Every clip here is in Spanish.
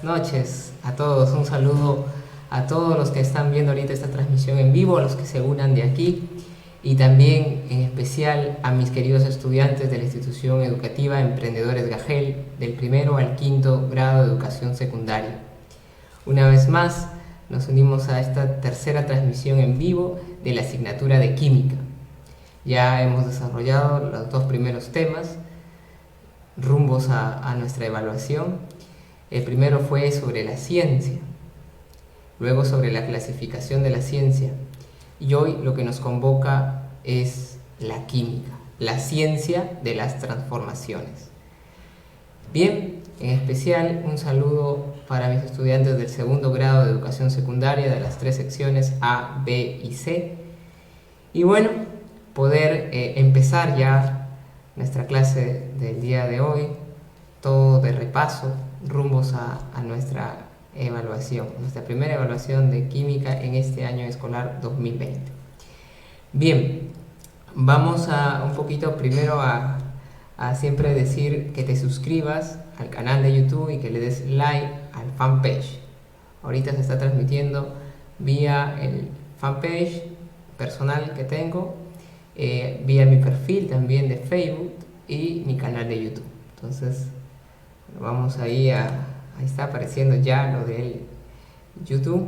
buenas noches a todos. Un saludo a todos los que están viendo ahorita esta transmisión en vivo, a los que se unan de aquí y también en especial a mis queridos estudiantes de la institución educativa Emprendedores Gagel del primero al quinto grado de educación secundaria. Una vez más nos unimos a esta tercera transmisión en vivo de la asignatura de Química. Ya hemos desarrollado los dos primeros temas rumbos a nuestra evaluación. El primero fue sobre la ciencia, luego sobre la clasificación de la ciencia, y hoy lo que nos convoca es la química, la ciencia de las transformaciones. Bien, en especial un saludo para mis estudiantes del segundo grado de educación secundaria de las tres secciones A, B y C. Y bueno, poder empezar ya nuestra clase del día de hoy, todo de repaso, rumbos a nuestra evaluación, nuestra primera evaluación de química en este año escolar 2020. Bien, vamos a un poquito primero a siempre decir que te suscribas al canal de YouTube y que le des like al fanpage. Ahorita se está transmitiendo vía el fanpage personal que tengo, vía mi perfil también de Facebook y mi canal de YouTube. Entonces vamos ahí ahí está apareciendo ya lo del YouTube,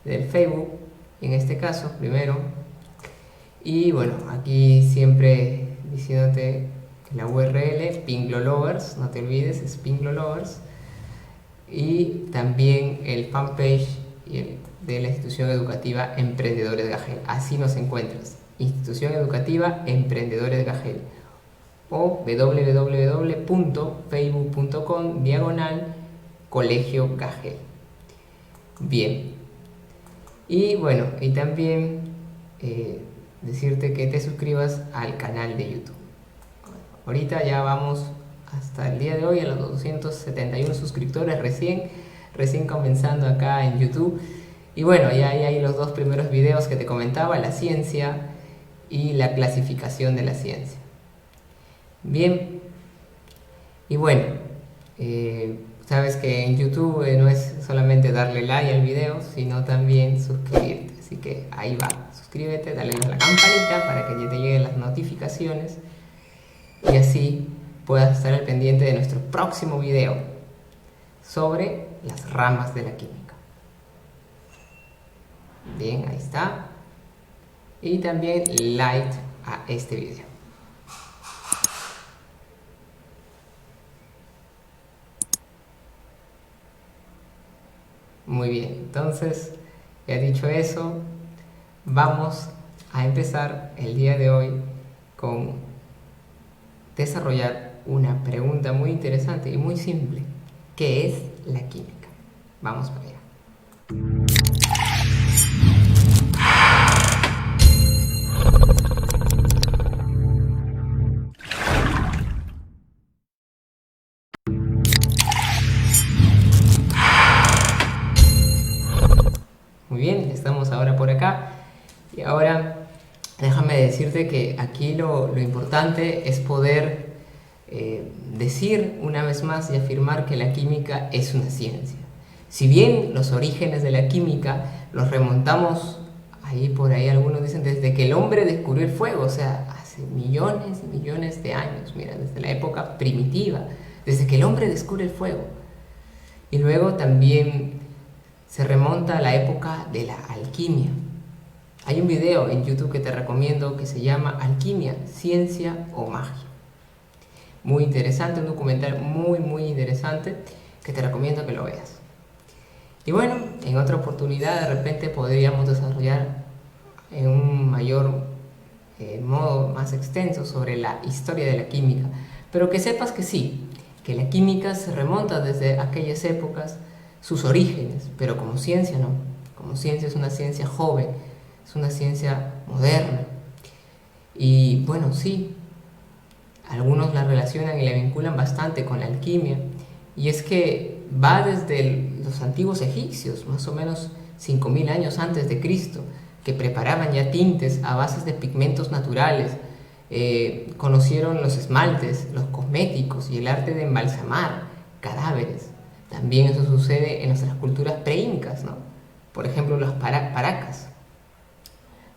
del Facebook en este caso primero. Y bueno, aquí siempre diciéndote que la URL Pinglolovers, no te olvides, es Pinglolovers, y también el fanpage de la institución educativa Emprendedores Gagel. Así nos encuentras, institución educativa Emprendedores Gagel, o www.facebook.com/Colegio Gagel. Bien, y bueno, y también decirte que te suscribas al canal de YouTube. Ahorita ya vamos hasta el día de hoy a los 271 suscriptores recién comenzando acá en YouTube. Y bueno, ya hay los dos primeros videos que te comentaba, la ciencia y la clasificación de la ciencia. Bien, y bueno, sabes que en YouTube no es solamente darle like al video, sino también suscribirte. Así que ahí va, suscríbete, dale a la campanita para que ya te lleguen las notificaciones y así puedas estar al pendiente de nuestro próximo video sobre las ramas de la química. Bien, ahí está. Y también like a este video. Muy bien, entonces, ya dicho eso, vamos a empezar el día de hoy con desarrollar una pregunta muy interesante y muy simple. ¿Qué es la química? Vamos para allá. Muy bien, estamos ahora por acá y ahora déjame decirte que aquí lo importante es poder decir una vez más y afirmar que la química es una ciencia. Si bien los orígenes de la química los remontamos, ahí por ahí algunos dicen desde que el hombre descubrió el fuego, o sea, hace millones y millones de años, mira, desde la época primitiva, desde que el hombre descubre el fuego. Y luego también se remonta a la época de la alquimia. Hay un video en YouTube que te recomiendo que se llama Alquimia, Ciencia o Magia. Muy interesante, un documental muy interesante que te recomiendo que lo veas. Y bueno, en otra oportunidad de repente podríamos desarrollar en un mayor modo más extenso sobre la historia de la química. Pero que sepas que sí, que la química se remonta desde aquellas épocas, sus orígenes, pero como ciencia no. Como ciencia es una ciencia joven, es una ciencia moderna. Y bueno, sí, algunos la relacionan y la vinculan bastante con la alquimia, y es que va desde los antiguos egipcios, más o menos 5000 años antes de Cristo, que preparaban ya tintes a bases de pigmentos naturales, conocieron los esmaltes, los cosméticos y el arte de embalsamar cadáveres. También eso sucede en nuestras culturas pre-incas, ¿no? Por ejemplo, los paracas,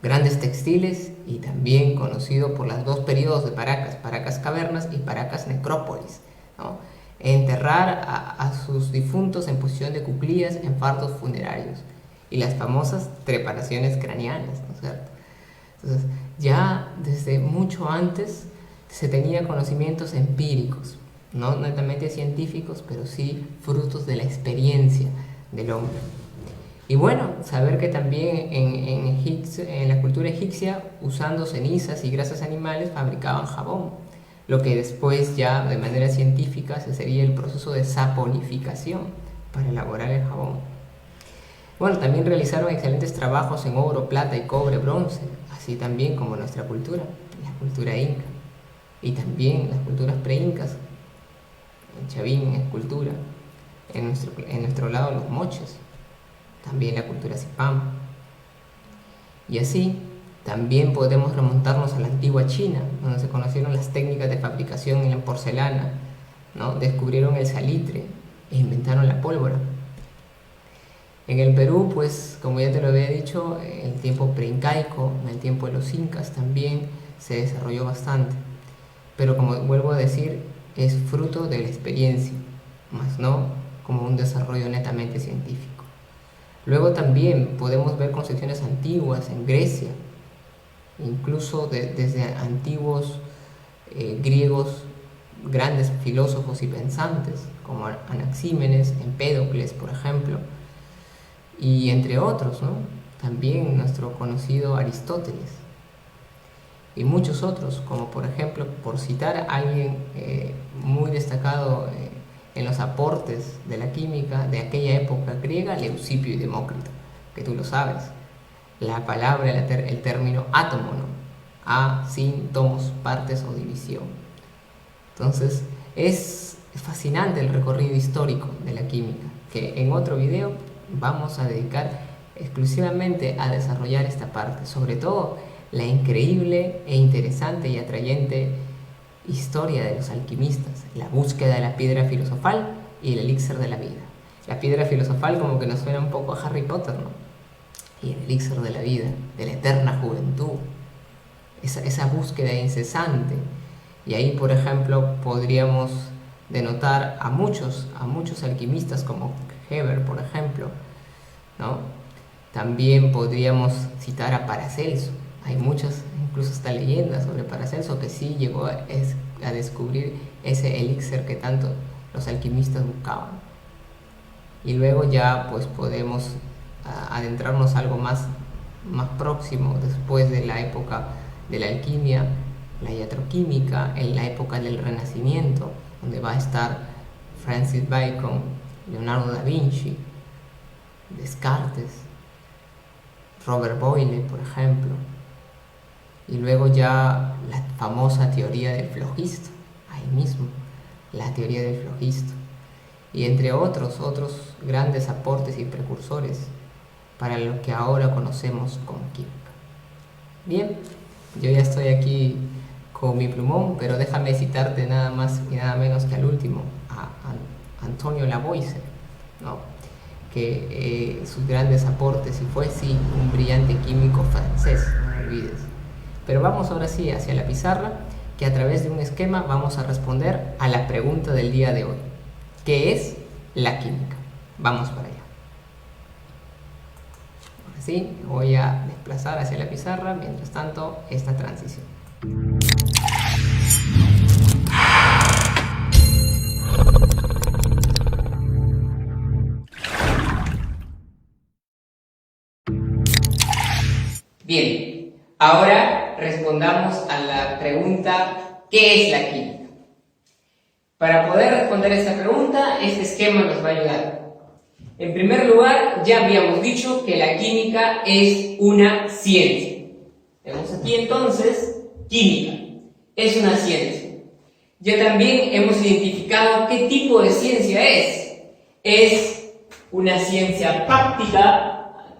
grandes textiles y también conocido por los dos periodos de Paracas, Paracas cavernas y Paracas necrópolis, ¿no? Enterrar a sus difuntos en posición de cuclillas en fardos funerarios y las famosas trepanaciones craneanas, ¿no es cierto? Entonces, ya desde mucho antes se tenía conocimientos empíricos, no netamente científicos, pero sí frutos de la experiencia del hombre. Y bueno, saber que también en la cultura egipcia, usando cenizas y grasas animales, fabricaban jabón, lo que después ya de manera científica se sería el proceso de saponificación para elaborar el jabón. Bueno, también realizaron excelentes trabajos en oro, plata y cobre, bronce, así también como nuestra cultura, la cultura inca, y también las culturas pre-incas, en Chavín, en escultura, en nuestro lado los moches, también la cultura Cipam. Y así, también podemos remontarnos a la antigua China, donde se conocieron las técnicas de fabricación en la porcelana, ¿no? Descubrieron el salitre e inventaron la pólvora. En el Perú, pues, como ya te lo había dicho, en el tiempo preincaico, en el tiempo de los incas también se desarrolló bastante. Pero como vuelvo a decir, es fruto de la experiencia, más no como un desarrollo netamente científico. Luego también podemos ver concepciones antiguas en Grecia, incluso desde antiguos griegos, grandes filósofos y pensantes, como Anaxímenes, Empédocles, por ejemplo, y entre otros, ¿no? También nuestro conocido Aristóteles, y muchos otros, como por ejemplo, por citar a alguien muy destacado en los aportes de la química de aquella época griega, Leucipo y Demócrito, que tú lo sabes. La palabra, el término átomo, ¿no? A, sin, tomos, partes o división. Entonces, es fascinante el recorrido histórico de la química, que en otro video vamos a dedicar exclusivamente a desarrollar esta parte, sobre todo la increíble e interesante y atrayente historia de los alquimistas, la búsqueda de la piedra filosofal y el elixir de la vida. La piedra filosofal como que nos suena un poco a Harry Potter, ¿no? Y el elixir de la vida, de la eterna juventud, esa búsqueda incesante. Y ahí, por ejemplo, podríamos denotar a muchos alquimistas como Geber, por ejemplo, ¿no? También podríamos citar a Paracelso. Hay muchas, incluso hasta leyendas sobre Paracelso, que sí llegó a descubrir ese elixir que tanto los alquimistas buscaban. Y luego ya pues podemos adentrarnos algo más próximo, después de la época de la alquimia, la iatroquímica, en la época del Renacimiento, donde va a estar Francis Bacon, Leonardo da Vinci, Descartes, Robert Boyle, por ejemplo. Y luego ya la famosa teoría del flogisto, ahí mismo, la teoría del flogisto. Y entre otros grandes aportes y precursores para lo que ahora conocemos como química. Bien, yo ya estoy aquí con mi plumón, pero déjame citarte nada más y nada menos que al último, a Antonio Lavoisier, ¿no? Que sus grandes aportes, y fue sí un brillante químico francés, no me olvides. Pero vamos ahora sí hacia la pizarra, que a través de un esquema vamos a responder a la pregunta del día de hoy. ¿Qué es la química? Vamos para allá. Ahora sí, voy a desplazar hacia la pizarra, mientras tanto, esta transición. Bien, ahora respondamos a la pregunta ¿qué es la química? Para poder responder a esta pregunta, este esquema nos va a ayudar. En primer lugar, ya habíamos dicho que la química es una ciencia. Tenemos aquí entonces química, es una ciencia. Ya también hemos identificado qué tipo de ciencia es. Es una ciencia práctica.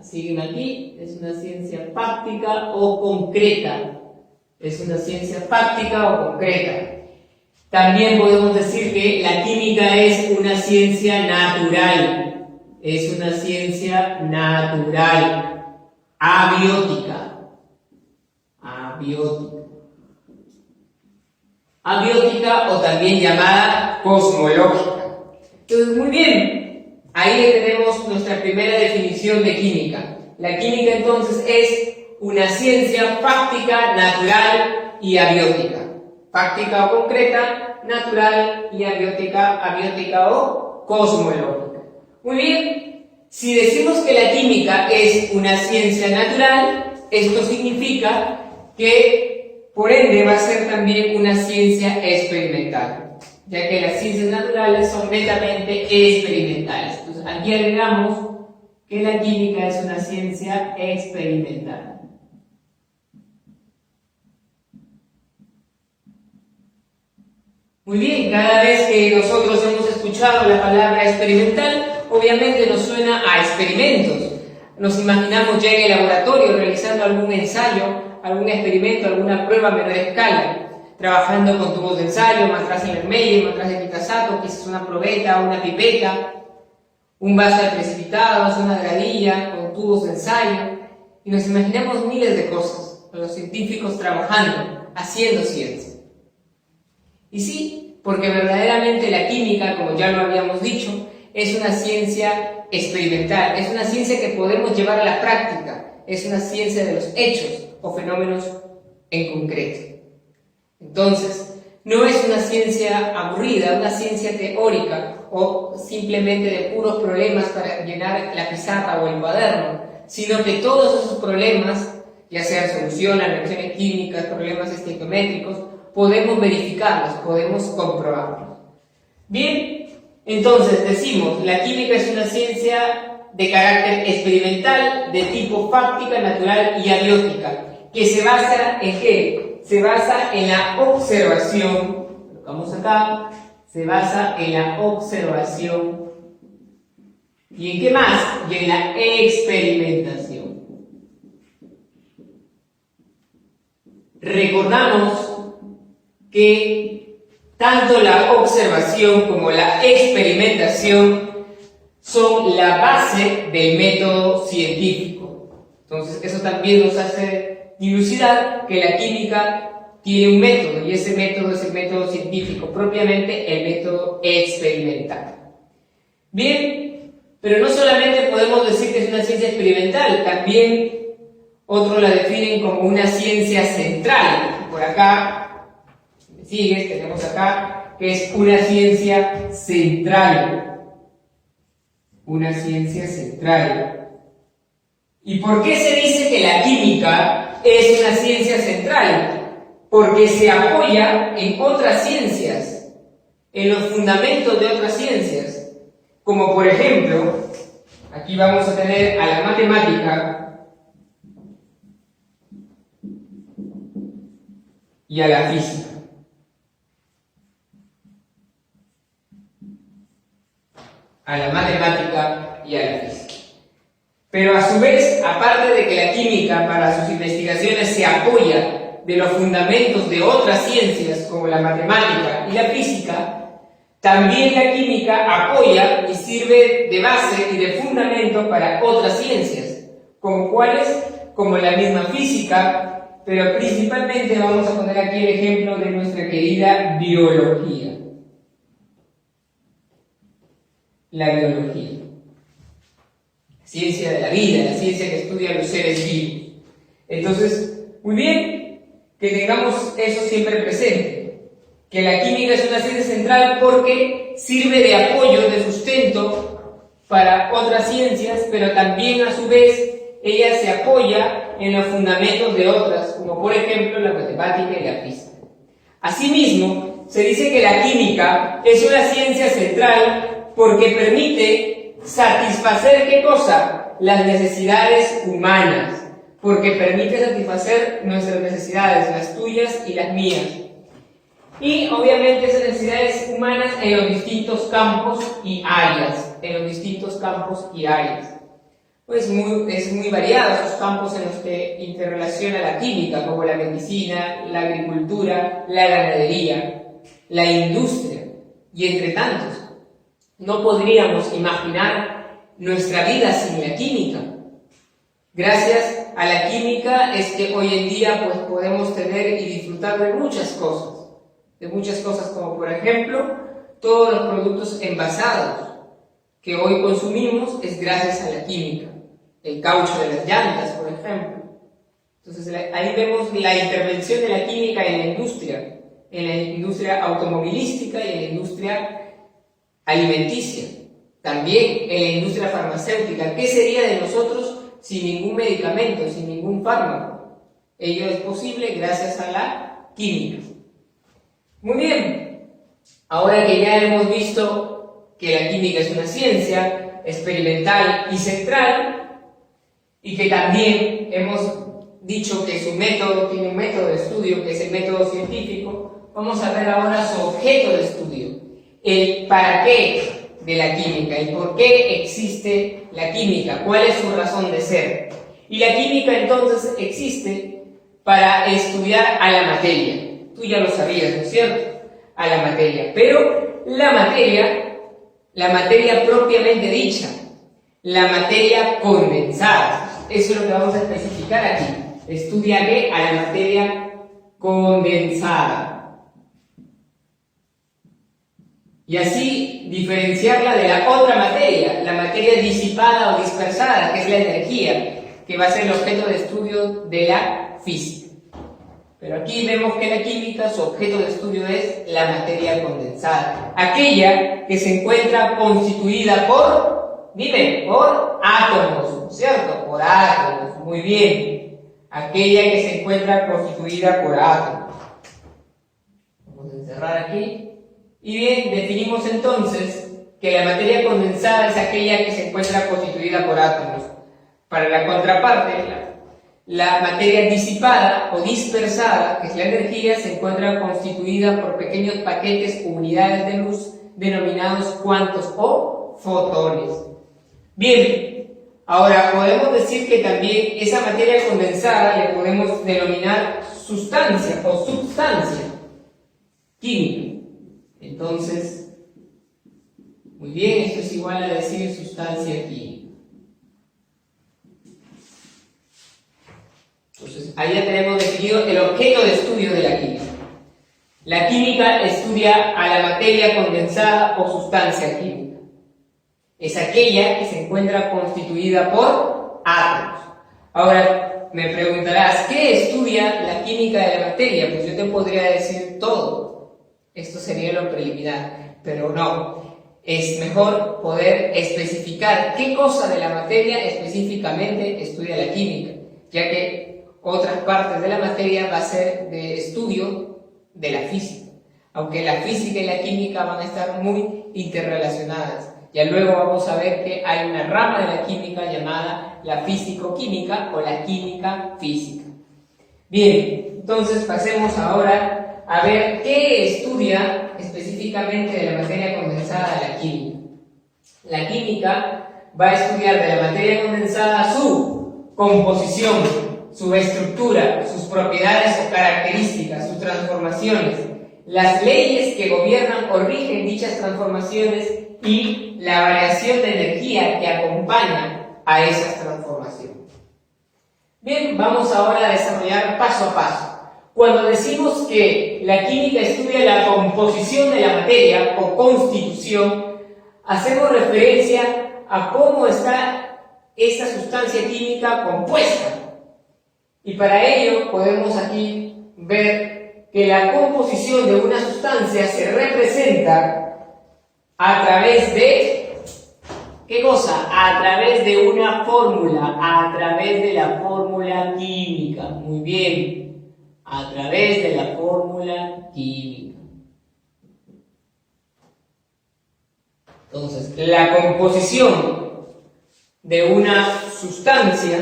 Siguen aquí, es una ciencia práctica o concreta. Es una ciencia práctica o concreta. También podemos decir que la química es una ciencia natural. Es una ciencia natural. Abiótica. Abiótica. Abiótica o también llamada cosmológica. Entonces, muy bien. Ahí tenemos nuestra primera definición de química. La química entonces es una ciencia fáctica, natural y abiótica. Fáctica o concreta, natural y abiótica o cosmológica. Muy bien, si decimos que la química es una ciencia natural, esto significa que por ende va a ser también una ciencia experimental, ya que las ciencias naturales son netamente experimentales. Entonces aquí agregamos que la química es una ciencia experimental. Muy bien, cada vez que nosotros hemos escuchado la palabra experimental, obviamente nos suena a experimentos. Nos imaginamos ya en el laboratorio realizando algún ensayo, algún experimento, alguna prueba a menor escala, trabajando con tubos de ensayo, matraz en el medio, matraz de quitasato, quizás una probeta, una pipeta, un vaso de precipitados, una gradilla con tubos de ensayo, y nos imaginamos miles de cosas, los científicos trabajando, haciendo ciencia. Y sí, porque verdaderamente la química, como ya lo habíamos dicho, es una ciencia experimental, es una ciencia que podemos llevar a la práctica, es una ciencia de los hechos o fenómenos en concreto. Entonces, no es una ciencia aburrida, una ciencia teórica o simplemente de puros problemas para llenar la pizarra o el cuaderno, sino que todos esos problemas, ya sean soluciones, reacciones químicas, problemas estequiométricos, podemos verificarlos, podemos comprobarlos. Bien, entonces decimos, la química es una ciencia de carácter experimental, de tipo fáctica, natural y abiótica, que se basa en ¿qué? Se basa en la observación, colocamos acá, se basa en la observación, ¿y en qué más? Y en la experimentación. Recordamos que tanto la observación como la experimentación son la base del método científico. Entonces, eso también nos hace dilucidar que la química tiene un método, y ese método es el método científico, propiamente el método experimental. Bien, pero no solamente podemos decir que es una ciencia experimental, también otros la definen como una ciencia central. Por acá sigues, tenemos acá que es una ciencia central. Una ciencia central. ¿Y por qué se dice que la química es una ciencia central? Porque se apoya en otras ciencias, en los fundamentos de otras ciencias. Como por ejemplo, aquí vamos a tener a la matemática y a la física. A la matemática y a la física. Pero a su vez, aparte de que la química para sus investigaciones se apoya de los fundamentos de otras ciencias como la matemática y la física, también la química apoya y sirve de base y de fundamento para otras ciencias, como cuáles, como la misma física, pero principalmente vamos a poner aquí el ejemplo de nuestra querida biología. La biología, la ciencia de la vida, la ciencia que estudia los seres vivos. Entonces, muy bien que tengamos eso siempre presente, que la química es una ciencia central porque sirve de apoyo, de sustento para otras ciencias, pero también a su vez ella se apoya en los fundamentos de otras, como por ejemplo la matemática y la física. Asimismo, se dice que la química es una ciencia central porque permite satisfacer, ¿qué cosa? Las necesidades humanas. Porque permite satisfacer nuestras necesidades, las tuyas y las mías. Y obviamente esas necesidades humanas en los distintos campos y áreas. En los distintos campos y áreas. Pues es muy variado esos campos en los que interrelaciona la química, como la medicina, la agricultura, la ganadería. la industria, y entre tantos. No podríamos imaginar nuestra vida sin la química. Gracias a la química es que hoy en día pues, podemos tener y disfrutar de muchas cosas. Como por ejemplo, todos los productos envasados que hoy consumimos es gracias a la química. El caucho de las llantas, por ejemplo. Entonces ahí vemos la intervención de la química en la industria automovilística y en la industria alimenticia. También en la industria farmacéutica. ¿Qué sería de nosotros sin ningún medicamento, sin ningún fármaco? Ello es posible gracias a la química. Muy bien, ahora que ya hemos visto que la química es una ciencia experimental y central, y que también hemos dicho que su método tiene un método de estudio, que es el método científico, vamos a ver ahora su objeto de estudio, el para qué de la química, el por qué existe la química, cuál es su razón de ser. Y la química entonces existe para estudiar a la materia. Tú ya lo sabías, ¿no es cierto? A la materia. Pero la materia propiamente dicha, la materia condensada, eso es lo que vamos a especificar aquí. Estudiaré a la materia condensada. Y así diferenciarla de la otra materia, la materia disipada o dispersada, que es la energía, que va a ser el objeto de estudio de la física. Pero aquí vemos que la química, su objeto de estudio es la materia condensada, aquella que se encuentra constituida por átomos, ¿cierto? Por átomos, muy bien. Aquella que se encuentra constituida por átomos. Vamos a encerrar aquí. Y bien, definimos entonces que la materia condensada es aquella que se encuentra constituida por átomos. Para la contraparte, la materia disipada o dispersada, que es la energía, se encuentra constituida por pequeños paquetes o unidades de luz denominados cuantos o fotones. Bien, ahora podemos decir que también esa materia condensada le podemos denominar sustancia o substancia química. Entonces, muy bien, esto es igual a decir sustancia química. Entonces, ahí ya tenemos definido el objeto de estudio de la química. La química estudia a la materia condensada o sustancia química. Es aquella que se encuentra constituida por átomos. Ahora, me preguntarás, ¿qué estudia la química de la materia? Pues yo te podría decir todo. Esto sería lo preliminar, pero no. Es mejor poder especificar qué cosa de la materia específicamente estudia la química, ya que otras partes de la materia va a ser de estudio de la física, aunque la física y la química van a estar muy interrelacionadas. Ya luego vamos a ver que hay una rama de la química llamada la físico-química o la química física. Bien, entonces pasemos ahora a ver qué estudia específicamente de la materia condensada la química. La química va a estudiar de la materia condensada su composición, su estructura, sus propiedades o características, sus transformaciones, las leyes que gobiernan o rigen dichas transformaciones y la variación de energía que acompaña a esas transformaciones. Bien, vamos ahora a desarrollar paso a paso. Cuando decimos que la química estudia la composición de la materia o constitución, hacemos referencia a cómo está esa sustancia química compuesta. Y para ello podemos aquí ver que la composición de una sustancia se representa a través de, ¿qué cosa? A través de una fórmula, a través de la fórmula química. Muy bien. A través de la fórmula química. Entonces, la composición de una sustancia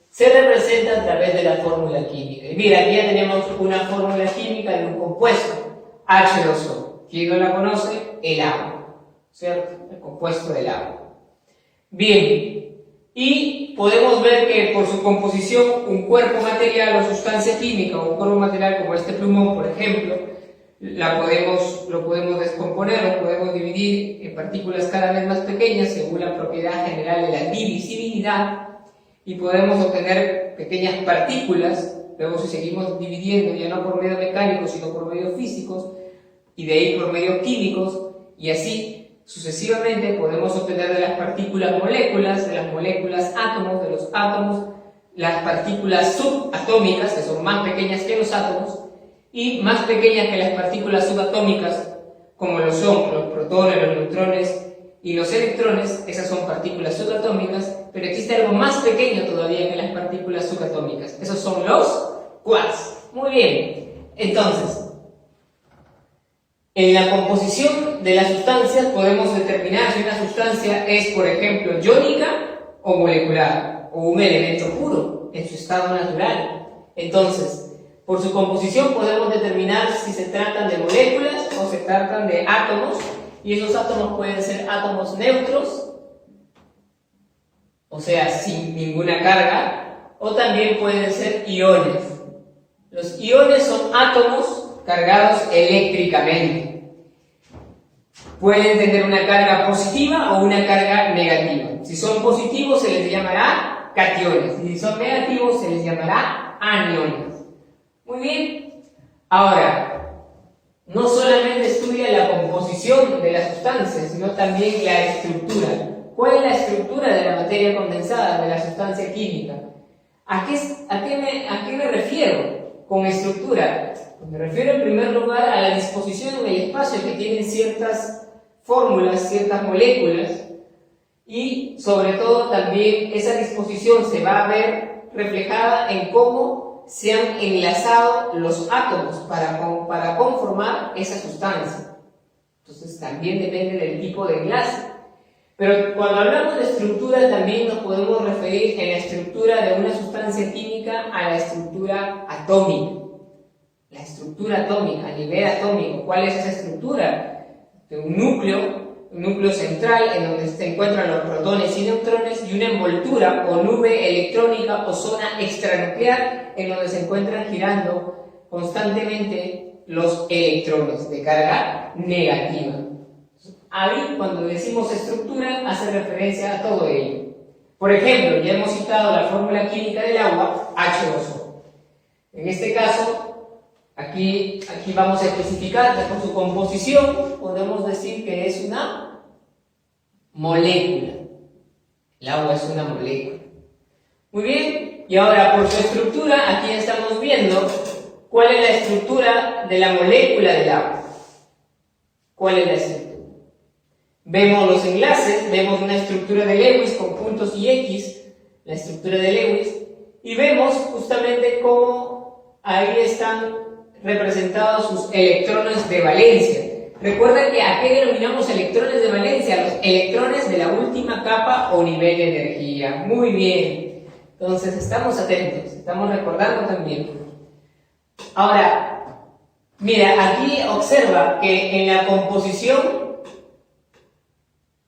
se representa a través de la fórmula química. Y mira, aquí ya tenemos una fórmula química de un compuesto, H2O. ¿Quién no la conoce? El agua, ¿cierto? El compuesto del agua. Bien. Y podemos ver que por su composición un cuerpo material o sustancia química o un cuerpo material como este plumón, por ejemplo, lo podemos descomponer, lo podemos dividir en partículas cada vez más pequeñas según la propiedad general de la divisibilidad, y podemos obtener pequeñas partículas. Luego, si seguimos dividiendo, ya no por medios mecánicos sino por medios físicos, y de ahí por medios químicos, y así sucesivamente, podemos obtener de las partículas moléculas, de las moléculas átomos, de los átomos las partículas subatómicas, que son más pequeñas que los átomos, y más pequeñas que las partículas subatómicas, como lo son los protones, los neutrones y los electrones. Esas son partículas subatómicas, pero existe algo más pequeño todavía que las partículas subatómicas. Esos son los quarks. Muy bien, entonces, en la composición de las sustancias podemos determinar si una sustancia es, por ejemplo, iónica o molecular, o un elemento puro en su estado natural. Entonces, por su composición podemos determinar si se tratan de moléculas o se tratan de átomos, y esos átomos pueden ser átomos neutros, o sea, sin ninguna carga, o también pueden ser iones. Los iones son átomos cargados eléctricamente. Pueden tener una carga positiva o una carga negativa. Si son positivos se les llamará cationes, y si son negativos se les llamará aniones. Muy bien. Ahora, no solamente estudia la composición de las sustancias, sino también la estructura. ¿Cuál es la estructura de la materia condensada, de la sustancia química? ¿A qué me refiero con estructura? Pues me refiero en primer lugar a la disposición en el espacio que tienen ciertas fórmulas, ciertas moléculas, y sobre todo también esa disposición se va a ver reflejada en cómo se han enlazado los átomos para conformar esa sustancia. Entonces también depende del tipo de enlace. Pero cuando hablamos de estructura también nos podemos referir en la estructura de una sustancia química a la estructura atómica. La estructura atómica, a nivel atómico. ¿Cuál es esa estructura? De un núcleo central en donde se encuentran los protones y neutrones, y una envoltura o nube electrónica o zona extranuclear en donde se encuentran girando constantemente los electrones de carga negativa. Ahí, cuando decimos estructura, hace referencia a todo ello. Por ejemplo, ya hemos citado la fórmula química del agua, H2O. En este caso, aquí vamos a especificar que por su composición podemos decir que es una molécula. El agua es una molécula. Muy bien, y ahora por su estructura, aquí estamos viendo cuál es la estructura de la molécula del agua. ¿Cuál es la estructura? Vemos los enlaces, vemos una estructura de Lewis con puntos y X, la estructura de Lewis, y vemos justamente cómo ahí están representados sus electrones de valencia. Recuerda que ¿a qué denominamos electrones de valencia? Los electrones de la última capa o nivel de energía. Muy bien. Entonces estamos atentos, estamos recordando también. Ahora, mira, aquí observa que en la composición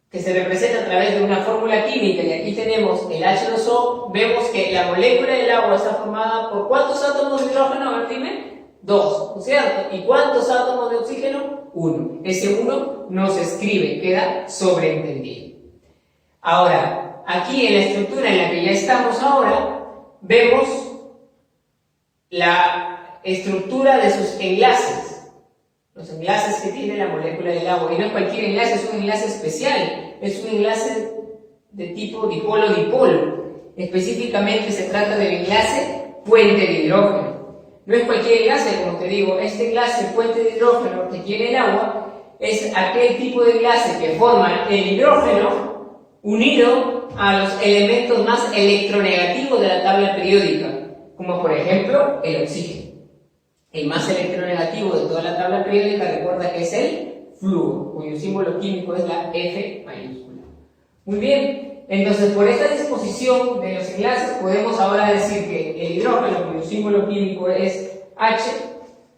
que se representa a través de una fórmula química, y aquí tenemos el H2O, vemos que la molécula del agua está formada por ¿cuántos átomos de hidrógeno? A ver, dime. 2, ¿no es cierto? ¿Y cuántos átomos de oxígeno? 1. Ese 1 no se escribe, queda sobreentendido. Ahora, aquí en la estructura en la que ya estamos ahora, vemos la estructura de sus enlaces. Los enlaces que tiene la molécula del agua. Y no es cualquier enlace, es un enlace especial. Es un enlace de tipo dipolo-dipolo. Específicamente se trata del enlace puente de hidrógeno. No es cualquier enlace, como te digo. Este enlace puente de hidrógeno que tiene el agua es aquel tipo de enlace que forma el hidrógeno unido a los elementos más electronegativos de la tabla periódica, como por ejemplo el oxígeno. El más electronegativo de toda la tabla periódica, recuerda que es el flúor, cuyo símbolo químico es la F mayúscula. Muy bien, entonces por esta disposición de los enlaces podemos ahora decir que el hidrógeno, cuyo símbolo químico es H,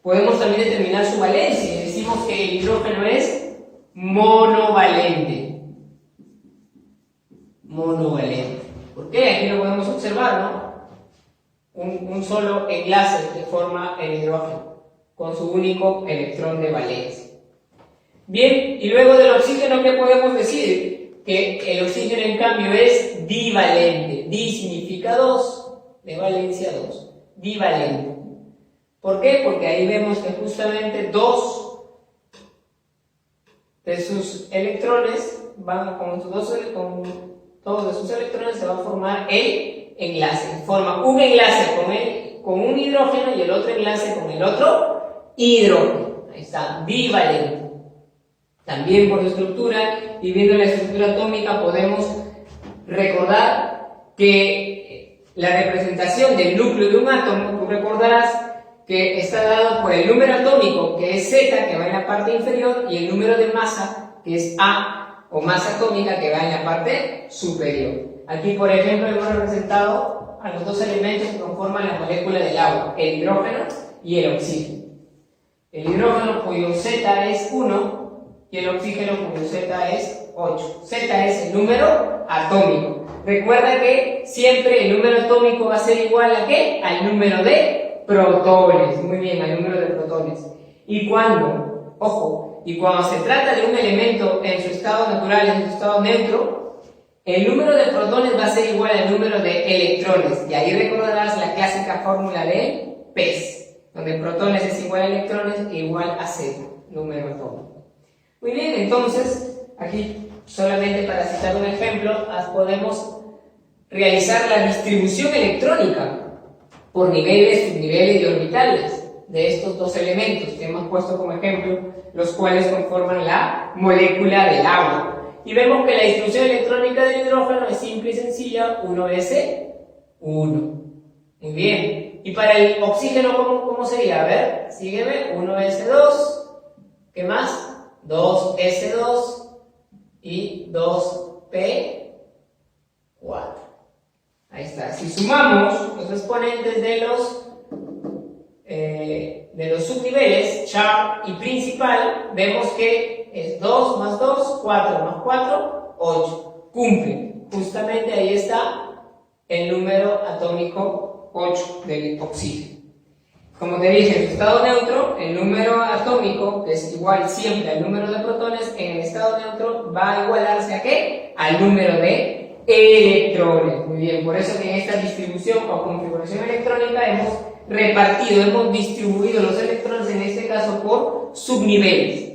podemos también determinar su valencia, y decimos que el hidrógeno es monovalente. Monovalente. ¿Por qué? Aquí lo podemos observar, ¿no? Un solo enlace que forma el hidrógeno. con su único electrón de valencia. Bien, y luego del oxígeno, ¿qué podemos decir? Que el oxígeno en cambio es divalente. Di significa 2, de valencia 2. Divalente. ¿Por qué? Porque ahí vemos que justamente 2 de sus electrones van con todos de sus electrones se va a formar el enlace. Forma un enlace con un hidrógeno y el otro enlace con el otro hidrógeno. Ahí está, bivalente. También por estructura y viendo la estructura atómica podemos recordar que la representación del núcleo de un átomo, tú recordarás que está dado por el número atómico, que es Z, que va en la parte inferior, y el número de masa, que es A, o masa atómica, que va en la parte superior. Aquí, por ejemplo, hemos representado a los dos elementos que conforman la molécula del agua, el hidrógeno y el oxígeno. El hidrógeno, cuyo Z es 1, y el oxígeno, cuyo Z es 8. Z es el número atómico. Recuerda que siempre el número atómico va a ser igual a ¿qué? Al número de protones. Muy bien, al número de protones. Y cuando, ojo, y cuando se trata de un elemento en su estado natural, en su estado neutro, el número de protones va a ser igual al número de electrones. Y ahí recordarás la clásica fórmula de PES, donde protones es igual a electrones e igual a Z, número atómico. Muy bien, entonces, aquí solamente para citar un ejemplo, podemos realizar la distribución electrónica por niveles, subniveles y orbitales de estos dos elementos que hemos puesto como ejemplo, los cuales conforman la molécula del agua. Y vemos que la distribución electrónica del hidrógeno es simple y sencilla, 1s1. Muy bien. Y para el oxígeno, ¿cómo sería? A ver, sígueme, 1s2. ¿Qué más? 2s2 y 2p4. Ahí está. Si sumamos los exponentes de los subniveles, char y principal, vemos que es 2 más 2, 4 más 4, 8. Cumple. Justamente ahí está el número atómico 8 del oxígeno. Como te dije, en su estado neutro, el número atómico, que es igual siempre al número de protones, en el estado neutro va a igualarse ¿a qué? Al número de electrones. Muy bien, por eso que en esta distribución o configuración electrónica hemos distribuido los electrones, en este caso por subniveles.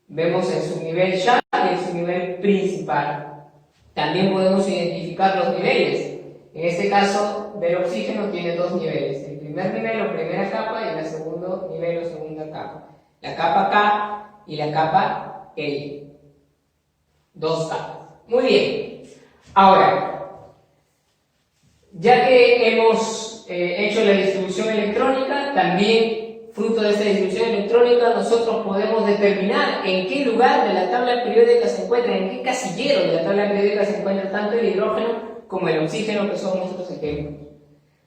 Vemos el subnivel Sha y el subnivel principal. También podemos identificar los niveles. En este caso, del oxígeno tiene dos niveles. El primer nivel o primera capa y el segundo nivel o segunda capa. La capa K y la capa L. Dos capas. Muy bien. Ahora, ya que hemos hecho la distribución electrónica, también fruto de esta distribución electrónica nosotros podemos determinar en qué lugar de la tabla periódica se encuentra, en qué casillero de la tabla periódica se encuentra tanto el hidrógeno como el oxígeno, que son nuestros ejemplos.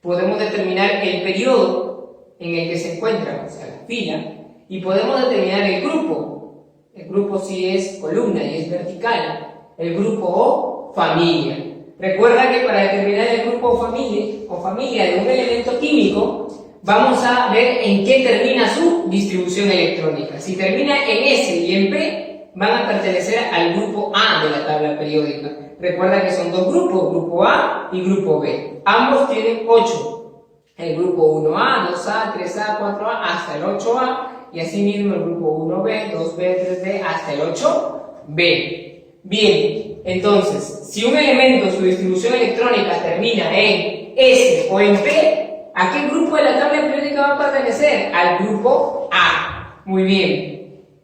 Podemos determinar el periodo en el que se encuentra, o sea, la fila, y podemos determinar el grupo. El grupo si es columna y es vertical. El grupo o familia. Recuerda que para determinar el grupo o familia de un elemento químico, vamos a ver en qué termina su distribución electrónica. Si termina en S y en P, van a pertenecer al grupo A de la tabla periódica. Recuerda que son dos grupos, grupo A y grupo B. Ambos tienen 8. El grupo 1A, 2A, 3A, 4A, hasta el 8A. Y asimismo el grupo 1B, 2B, 3B, hasta el 8B. Bien, entonces, si un elemento, su distribución electrónica termina en S o en P, ¿a qué grupo de la tabla periódica va a pertenecer? Al grupo A. Muy bien.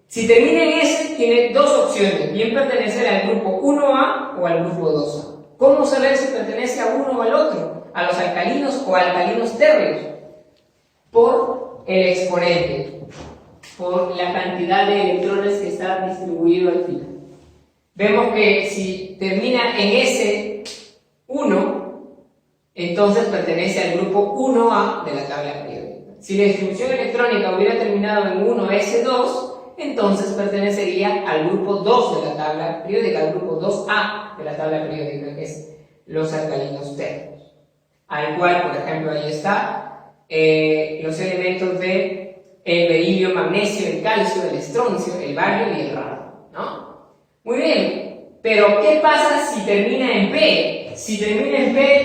Si termina en S, tiene dos opciones, bien pertenecer al grupo 1A o al grupo 2A. ¿Cómo saber si pertenece a uno o al otro? ¿A los alcalinos o alcalinos térreos? Por el exponente, por la cantidad de electrones que está distribuido al final. Vemos que si termina en S1, entonces pertenece al grupo 1A de la tabla periódica. Si la distribución electrónica hubiera terminado en 1S2, entonces pertenecería al grupo 2 de la tabla periódica, al grupo 2A de la tabla periódica, que es los alcalinos térreos. Al cual, por ejemplo, ahí está los elementos de el berilio, magnesio, el calcio, el estroncio, el bario y el radio, ¿no? Muy bien, pero ¿qué pasa si termina en P? Si termina en P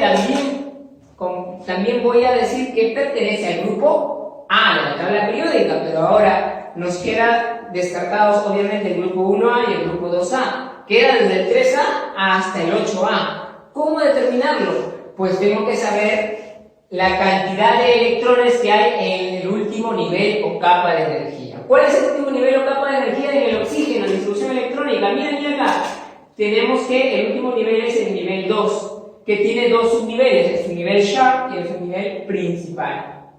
también voy a decir que pertenece al grupo A de la tabla periódica, pero ahora nos queda descartados obviamente el grupo 1A y el grupo 2A. Queda desde el 3A hasta el 8A. ¿Cómo determinarlo? Pues tengo que saber la cantidad de electrones que hay en el último nivel o capa de energía. ¿Cuál es el último nivel o capa de energía en el oxígeno, en la distribución electrónica? Mira acá. Tenemos que el último nivel es el nivel 2, que tiene dos subniveles, el subnivel Sharp y el subnivel principal.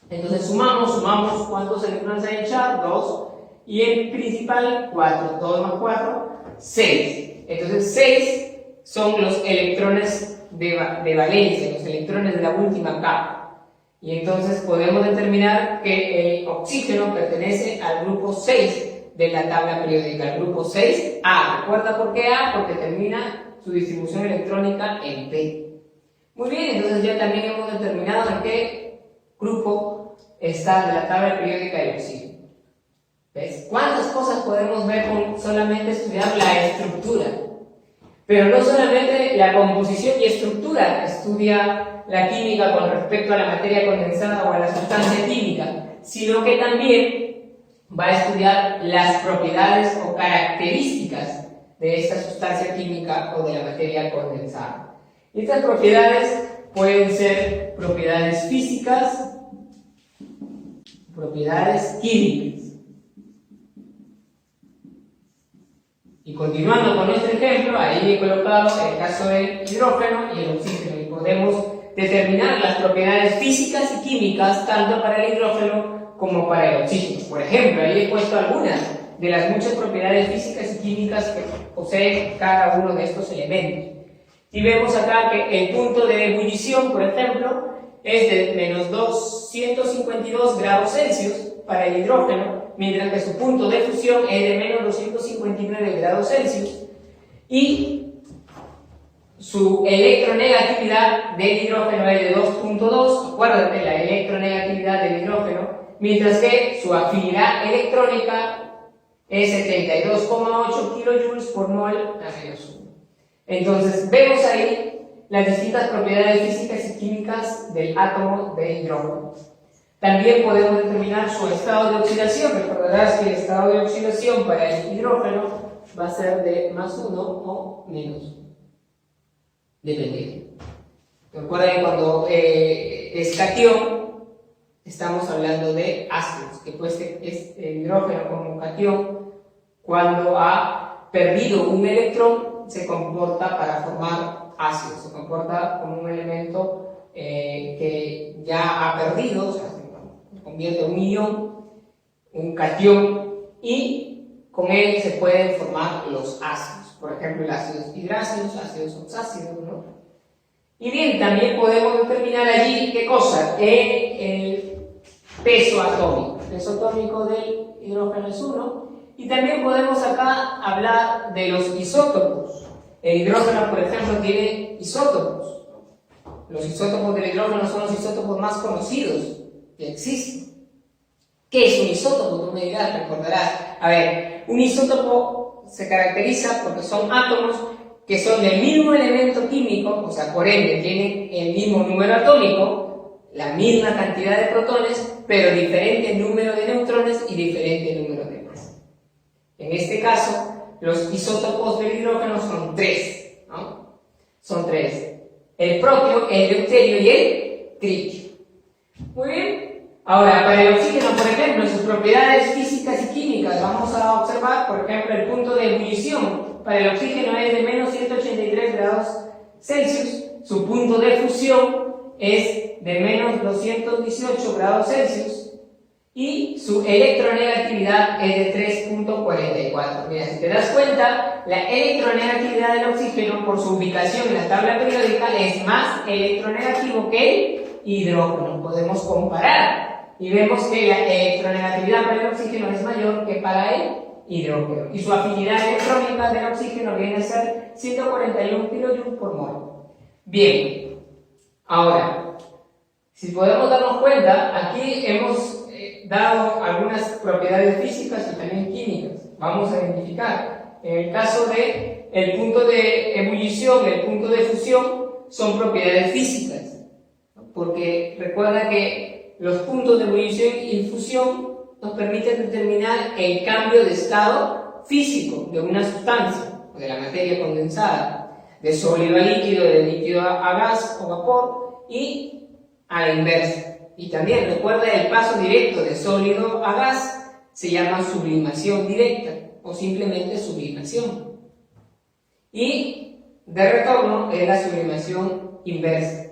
Entonces sumamos, ¿cuántos electrones hay en Sharp? 2. Y en principal, 4. 2 más 4, 6. Entonces 6 son los electrones de valencia, los electrones de la última capa. Y entonces podemos determinar que el oxígeno pertenece al grupo 6 de la tabla periódica, el grupo 6A. ¿Recuerda por qué A? Porque termina su distribución electrónica en P. Muy bien, entonces ya también hemos determinado en qué grupo está de la tabla periódica el oxígeno. ¿Ves? ¿Cuántas cosas podemos ver con solamente estudiar la estructura? Pero no solamente la composición y estructura estudia la química con respecto a la materia condensada o a la sustancia química, sino que también va a estudiar las propiedades o características de esta sustancia química o de la materia condensada. Y estas propiedades pueden ser propiedades físicas, propiedades químicas. Y continuando con nuestro ejemplo, ahí he colocado el caso del hidrógeno y el oxígeno, y podemos determinar las propiedades físicas y químicas tanto para el hidrógeno como para el oxígeno. Por ejemplo, ahí he puesto algunas de las muchas propiedades físicas y químicas que posee cada uno de estos elementos. Y vemos acá que el punto de ebullición, por ejemplo, es de menos 252 grados Celsius para el hidrógeno, mientras que su punto de fusión es de menos 259 grados Celsius, y su electronegatividad del hidrógeno es de 2.2, acuérdate, la electronegatividad del hidrógeno, mientras que su afinidad electrónica es 72,8 kilojoules por mol a menos 1. Entonces, vemos ahí las distintas propiedades físicas y químicas del átomo de hidrógeno. También podemos determinar su estado de oxidación. Recordarás que el estado de oxidación para el hidrógeno va a ser de más 1 o menos 1. Depende. Recuerda que cuando es catión, estamos hablando de ácidos, que pues es el hidrógeno como catión, cuando ha perdido un electrón, se comporta para formar ácido, se comporta como un elemento que ya ha perdido, o sea, se convierte en un ion, un catión, y con él se pueden formar los ácidos, por ejemplo, ácidos hidrácidos, ácidos oxácidos, ¿no? Y bien, también podemos determinar allí, ¿qué cosa? El peso atómico. El peso atómico del hidrógeno es 1. Y también podemos acá hablar de los isótopos. El hidrógeno, por ejemplo, tiene isótopos. Los isótopos del hidrógeno son los isótopos más conocidos que existen. ¿Qué es un isótopo? Tú me dirás, recordarás. A ver, un isótopo se caracteriza porque son átomos que son del mismo elemento químico, o sea, por ende tienen el mismo número atómico, la misma cantidad de protones, pero diferente número de neutrones y diferente número de masas. En este caso, los isótopos del hidrógeno son 3, ¿no? Son 3. El propio, el deuterio y el tritio. Muy bien. Ahora, para el oxígeno, por ejemplo, en sus propiedades físicas y químicas, vamos a observar, por ejemplo, el punto de ebullición. Para el oxígeno es de menos 183 grados Celsius. Su punto de fusión es de menos 218 grados Celsius. Y su electronegatividad es de 3.44. Mira, si te das cuenta, la electronegatividad del oxígeno, por su ubicación en la tabla periódica, es más electronegativo que el hidrógeno. Podemos comparar y vemos que la electronegatividad para el oxígeno es mayor que para el hidrógeno. Y su afinidad electrónica del oxígeno viene a ser 141 kilojoules por mol. Bien, ahora, si podemos darnos cuenta, aquí hemos dado algunas propiedades físicas y también químicas. Vamos a identificar. En el caso de el punto de ebullición, el punto de fusión, son propiedades físicas, ¿no? Porque recuerda que los puntos de ebullición y fusión nos permiten determinar el cambio de estado físico de una sustancia, o de la materia condensada, de sólido a líquido, de líquido a gas o vapor, y a la inversa. Y también recuerda el paso directo de sólido a gas se llama sublimación directa o simplemente sublimación. Y de retorno es la sublimación inversa.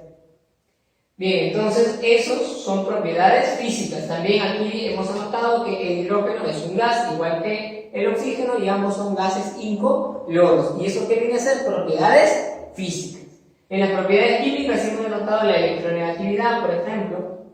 Bien, entonces esos son propiedades físicas. También aquí hemos anotado que el hidrógeno es un gas, igual que el oxígeno, y ambos son gases incoloros. ¿Y eso qué viene a ser? Propiedades físicas. En las propiedades químicas hemos anotado la electronegatividad, por ejemplo,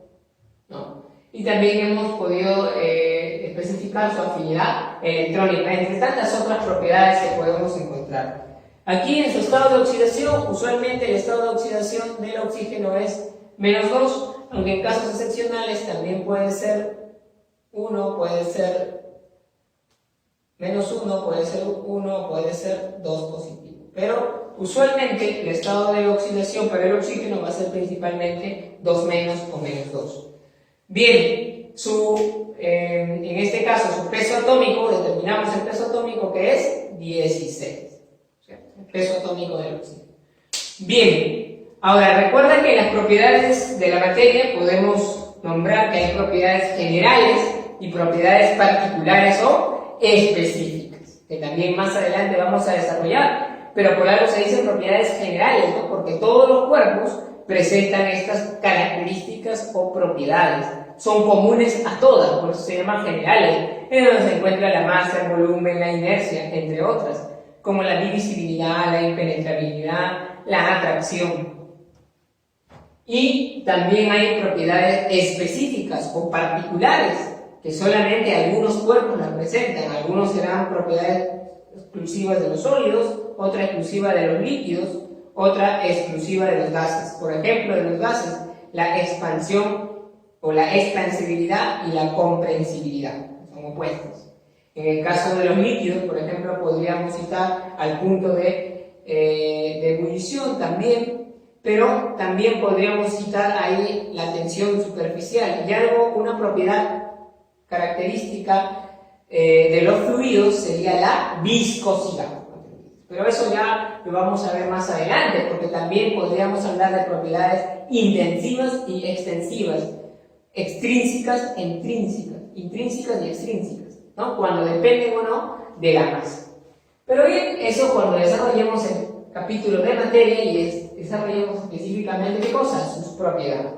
¿no? Y también hemos podido especificar su afinidad electrónica, entre tantas otras propiedades que podemos encontrar. Aquí en su estado de oxidación, usualmente el estado de oxidación del oxígeno es -2, aunque en casos excepcionales también puede ser 1, puede ser -1, puede ser 1, puede ser 2 positivo. Pero usualmente el estado de oxidación para el oxígeno va a ser principalmente 2- o -2. Bien, en este caso su peso atómico, determinamos el peso atómico que es 16. El peso atómico del oxígeno. Bien, ahora recuerda que en las propiedades de la materia podemos nombrar que hay propiedades generales y propiedades particulares o específicas, que también más adelante vamos a desarrollar, pero por algo se dicen propiedades generales, ¿no? Porque todos los cuerpos presentan estas características o propiedades, son comunes a todas, por eso se llaman generales, en donde se encuentra la masa, el volumen, la inercia, entre otras, como la divisibilidad, la impenetrabilidad, la atracción. Y también hay propiedades específicas o particulares que solamente algunos cuerpos las presentan. Algunos serán propiedades exclusivas de los sólidos, otra exclusiva de los líquidos, otra exclusiva de los gases. Por ejemplo, de los gases, la expansión o la expansibilidad y la comprensibilidad son opuestos. En el caso de los líquidos, por ejemplo, podríamos citar al punto de ebullición también, pero también podríamos citar ahí la tensión superficial y una propiedad característica de los fluidos sería la viscosidad. Pero eso ya lo vamos a ver más adelante, porque también podríamos hablar de propiedades intensivas y extensivas, extrínsecas e intrínsecas y extrínsecas, ¿no? Cuando dependen o no de la masa. Pero bien, eso cuando desarrollemos el capítulo de materia y desarrollemos específicamente qué cosas, sus propiedades.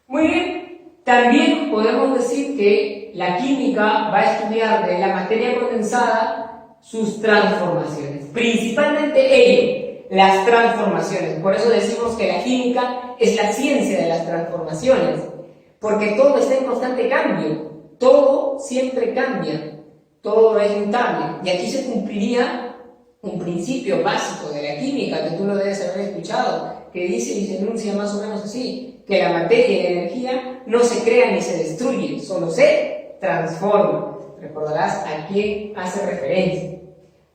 Muy bien, también podemos decir que la química va a estudiar de la materia condensada sus transformaciones, principalmente ello, las transformaciones. Por eso decimos que la química es la ciencia de las transformaciones, porque todo está en constante cambio, todo siempre cambia, todo es mutable. Y aquí se cumpliría un principio básico de la química que tú lo debes haber escuchado, que dice y se enuncia más o menos así, que la materia y la energía no se crean ni se destruyen, solo se transforman. Recordarás a quién hace referencia.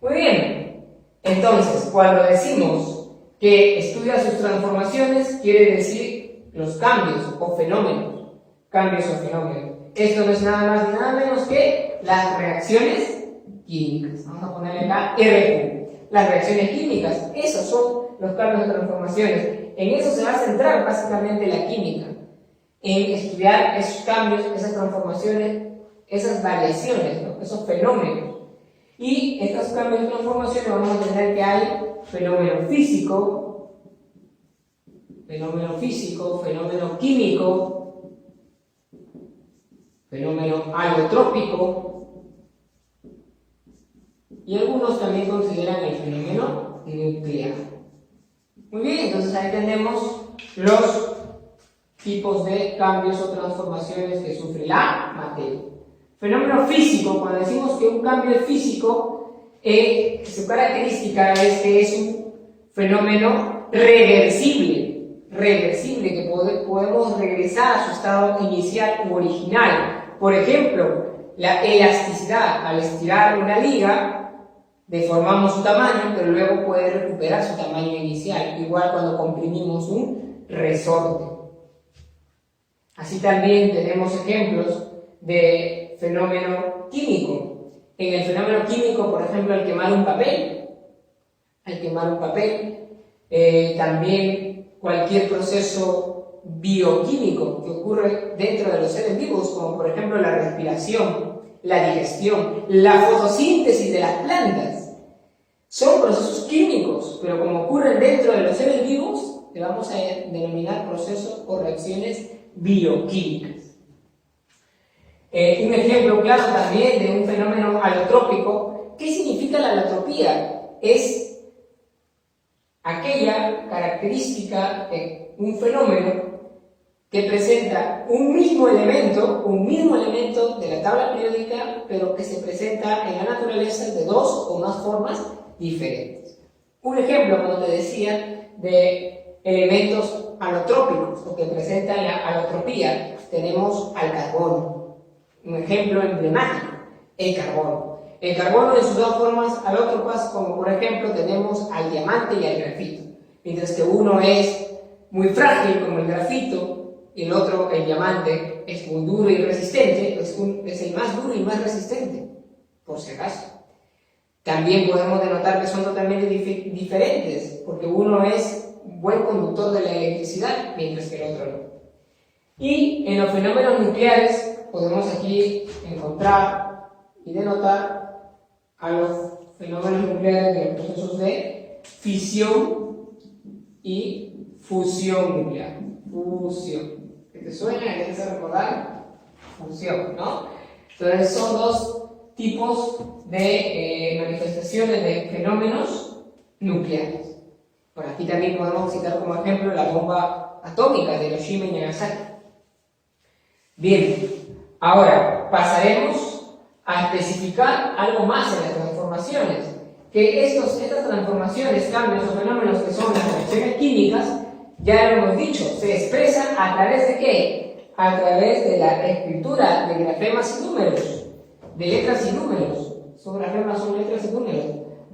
Muy bien, entonces cuando decimos que estudia sus transformaciones, quiere decir los cambios o fenómenos. Esto no es nada más ni nada menos que las reacciones químicas. Vamos a ponerle acá RQ. Las reacciones químicas, esos son los cambios de transformaciones. En eso se va a centrar básicamente la química, en estudiar esos cambios, esas transformaciones, esas variaciones, ¿no? Esos fenómenos. Y estos cambios de transformaciones vamos a tener que hay fenómeno físico, fenómeno químico, fenómeno alotrópico, y algunos también consideran el fenómeno nuclear. Muy bien, entonces ahí tenemos los tipos de cambios o transformaciones que sufre la materia. Fenómeno físico, cuando decimos que un cambio es físico, su característica es que es un fenómeno reversible, que podemos regresar a su estado inicial u original, Por ejemplo, la elasticidad. Al estirar una liga, deformamos su tamaño, pero luego puede recuperar su tamaño inicial, igual cuando comprimimos un resorte. Así también tenemos ejemplos de fenómeno químico. En el fenómeno químico, por ejemplo, al quemar un papel, también cualquier proceso bioquímico que ocurre dentro de los seres vivos, como por ejemplo la respiración, la digestión, la fotosíntesis de las plantas, son procesos químicos, pero como ocurren dentro de los seres vivos, le vamos a denominar procesos o reacciones bioquímicas. Un ejemplo claro también de un fenómeno alotrópico. ¿Qué significa la alotropía? Es aquella característica de un fenómeno que presenta un mismo elemento de la tabla periódica, pero que se presenta en la naturaleza de dos o más formas diferentes. Un ejemplo, como te decía, de elementos alotrópicos, o que presentan la alotropía, tenemos al carbono. Un ejemplo emblemático, el carbono. El carbono en sus dos formas alótropas, como por ejemplo tenemos al diamante y al grafito. Mientras que uno es muy frágil como el grafito y el otro, el diamante, es muy duro y resistente, es el más duro y más resistente, por si acaso. También podemos denotar que son totalmente diferentes, porque uno es un buen conductor de la electricidad, mientras que el otro no. Y en los fenómenos nucleares podemos aquí encontrar y denotar a los fenómenos nucleares de los procesos de fisión y fusión nuclear. Fusión. ¿Qué te suena? ¿Qué te hace recordar? Fusión, ¿no? Entonces son dos tipos de manifestaciones de fenómenos nucleares. Por aquí también podemos citar como ejemplo la bomba atómica de Hiroshima y Nagasaki. Bien, ahora pasaremos a especificar algo más en las transformaciones. Que estas transformaciones, cambios o fenómenos que son las reacciones químicas, ya lo hemos dicho, se expresan a través de ¿qué? A través de la escritura de grafemas y números, de letras y números. Son grafemas, son letras y números.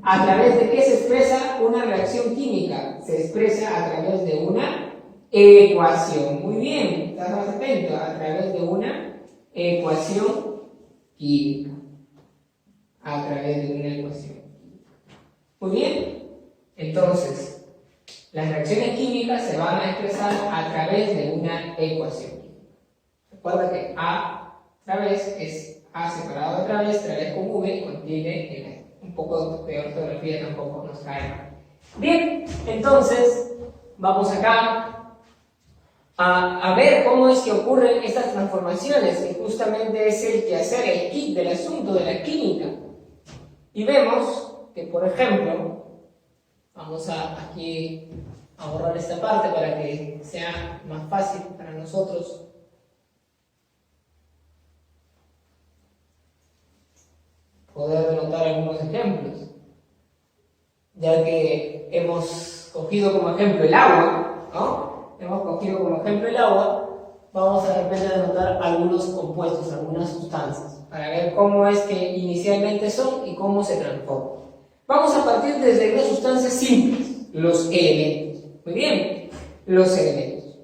¿A través de qué se expresa una reacción química? Se expresa a través de una ecuación. Muy bien, estás más atento. A través de una ecuación química. A través de una ecuación. Muy bien. Entonces, las reacciones químicas se van a expresar a través de una ecuación. Recuerda que A través es A separado de través con V contiene N. Un poco de ortografía tampoco nos cae. Bien, entonces vamos acá a ver cómo es que ocurren estas transformaciones, que justamente es el quehacer, el kit del asunto de la química. Y vemos que, por ejemplo, vamos aquí a borrar esta parte para que sea más fácil para nosotros. Poder denotar algunos ejemplos, ya que hemos cogido como ejemplo el agua, ¿no? Hemos cogido como ejemplo el agua, vamos a de repente denotar algunos compuestos, algunas sustancias, para ver cómo es que inicialmente son y cómo se transforman. Vamos a partir desde unas sustancias simples, los elementos. Muy bien, los elementos.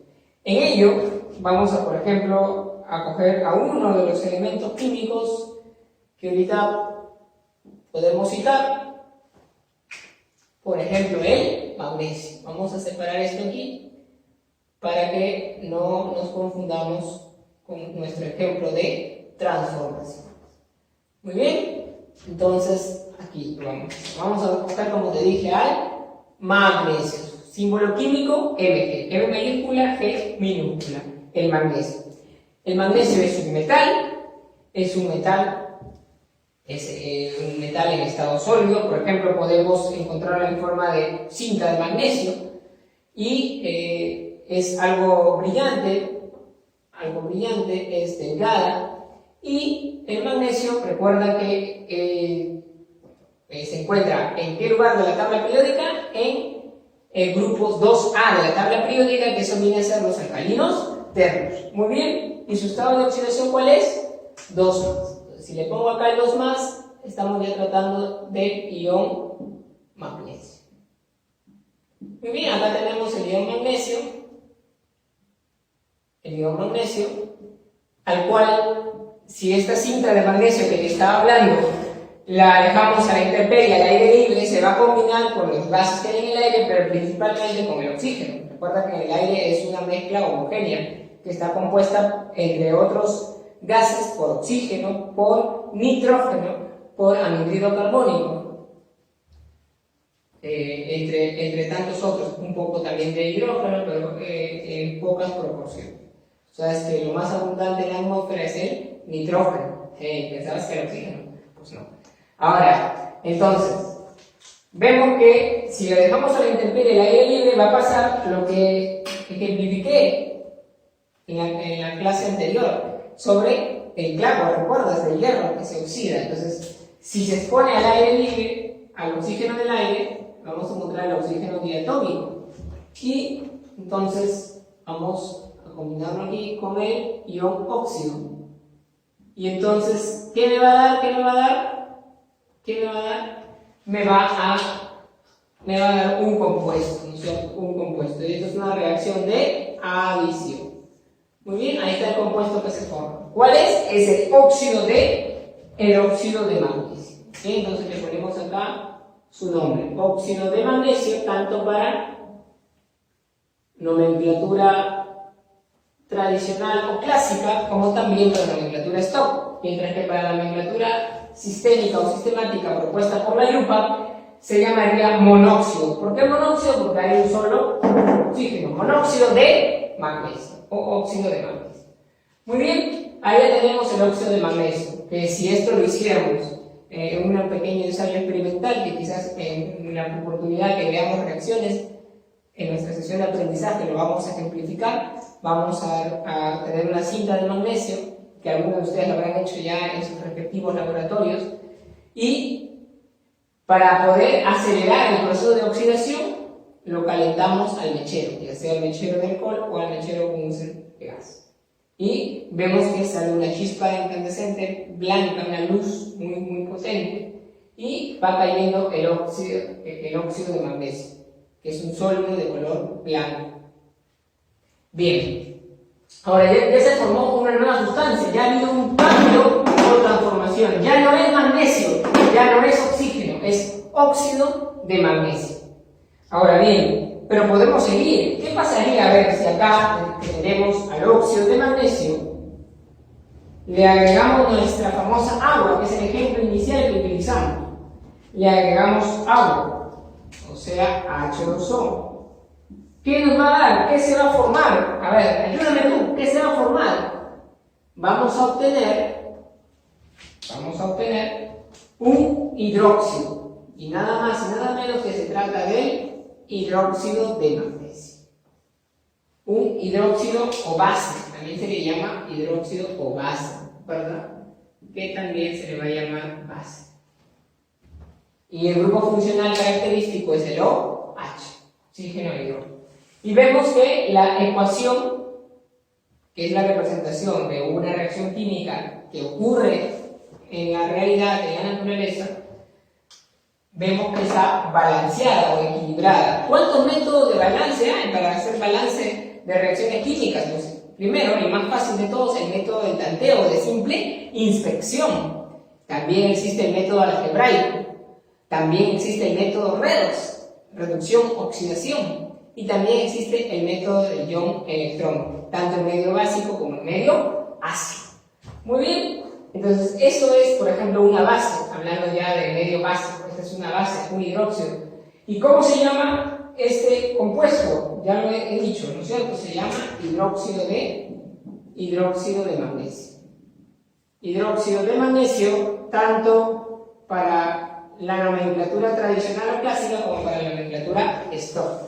En ello, vamos a, por ejemplo, a coger a uno de los elementos químicos que ahorita podemos citar, por ejemplo, el magnesio. Vamos a separar esto aquí para que no nos confundamos con nuestro ejemplo de transformación. Muy bien, entonces aquí vamos a buscar, como te dije, al magnesio. Símbolo químico Mg, M mayúscula, G minúscula, el magnesio. El magnesio es un metal en estado sólido. Por ejemplo, podemos encontrarlo en forma de cinta de magnesio y es algo brillante, es delgada, y el magnesio, recuerda que se encuentra en qué lugar de la tabla periódica, en grupos 2A de la tabla periódica, que son vienen a ser los alcalinos ternos. Muy bien, ¿y su estado de oxidación cuál es? 2 más. Entonces, si le pongo acá el 2 más, estamos ya tratando del ion magnesio. Muy bien, acá tenemos el ion magnesio, al cual, si esta cinta de magnesio que le estaba hablando la dejamos a la intemperie, al aire libre, se va a combinar con los gases que hay en el aire, pero principalmente con el oxígeno. Recuerda que el aire es una mezcla homogénea que está compuesta, entre otros gases, por oxígeno, por nitrógeno, por anhídrido carbónico, entre tantos otros, un poco también de hidrógeno, pero en pocas proporciones. O sea, es que lo más abundante en la atmósfera es el nitrógeno. ¿Pensabas que era oxígeno? Pues no. Ahora, entonces, vemos que si lo dejamos a la intemperie, el aire libre, va a pasar lo que ejemplifiqué en la clase anterior sobre el clavo, ¿recuerdas? Del hierro que se oxida. Entonces, si se expone al aire libre, al oxígeno del aire, vamos a encontrar el oxígeno diatómico. Y entonces vamos a combinarlo aquí con el ion óxido. Y entonces, ¿qué me va a dar? ¿Qué me va a dar? ¿Qué me va a dar? Me va a dar un compuesto, ¿no es cierto? Un compuesto. Y esto es una reacción de adición. Muy bien, ahí está el compuesto que se forma. ¿Cuál es? Es el óxido de magnesio. ¿Sí? Entonces le ponemos acá su nombre. Óxido de magnesio, tanto para nomenclatura tradicional o clásica, como también para nomenclatura stock. Mientras que para la nomenclatura sistémica o sistemática propuesta por la lupa se llamaría monóxido. ¿Por qué monóxido? Porque hay un solo oxígeno. Monóxido de magnesio o óxido de magnesio. Muy bien, ahí ya tenemos el óxido de magnesio, que si esto lo hiciéramos en un pequeño ensayo experimental, que quizás en la oportunidad que veamos reacciones en nuestra sesión de aprendizaje lo vamos a ejemplificar. Vamos a tener una cinta de magnesio, que algunos de ustedes lo habrán hecho ya en sus respectivos laboratorios, y para poder acelerar el proceso de oxidación lo calentamos al mechero, ya sea el mechero de alcohol o al mechero con uso de gas, y vemos que sale una chispa incandescente blanca, una luz muy potente, y va cayendo el óxido de magnesio, que es un sólido de color blanco. Bien. Ahora ya se formó una nueva sustancia, ya ha habido un cambio o transformación. Ya no es magnesio, ya no es oxígeno, es óxido de magnesio. Ahora bien, pero podemos seguir. ¿Qué pasaría? A ver, si acá tenemos al óxido de magnesio, le agregamos nuestra famosa agua, que es el ejemplo inicial que utilizamos. Le agregamos agua, o sea, H2O. ¿Qué nos va a dar? ¿Qué se va a formar? A ver, ayúdame tú, ¿qué se va a formar? Vamos a obtener un hidróxido. Y nada más y nada menos que se trata del hidróxido de magnesio. Un hidróxido o base, también se le llama hidróxido o base, ¿verdad? Que también se le va a llamar base. Y el grupo funcional característico es el OH, oxígeno e hidrógeno. Y vemos que la ecuación, que es la representación de una reacción química que ocurre en la realidad, en la naturaleza, vemos que está balanceada o equilibrada. ¿Cuántos métodos de balance hay para hacer balance de reacciones químicas? Pues, primero, el más fácil de todos, el método del tanteo, de simple inspección. También existe el método algebraico. También existe el método redox, reducción-oxidación. Y también existe el método del ion-electrón, tanto en medio básico como en medio ácido. Muy bien, entonces eso es, por ejemplo, una base, hablando ya de medio básico. Esta es una base, un hidróxido. ¿Y cómo se llama este compuesto? Ya lo he dicho, ¿no es cierto? Se llama hidróxido de magnesio. Hidróxido de magnesio, tanto para la nomenclatura tradicional o clásica como para la nomenclatura Stock.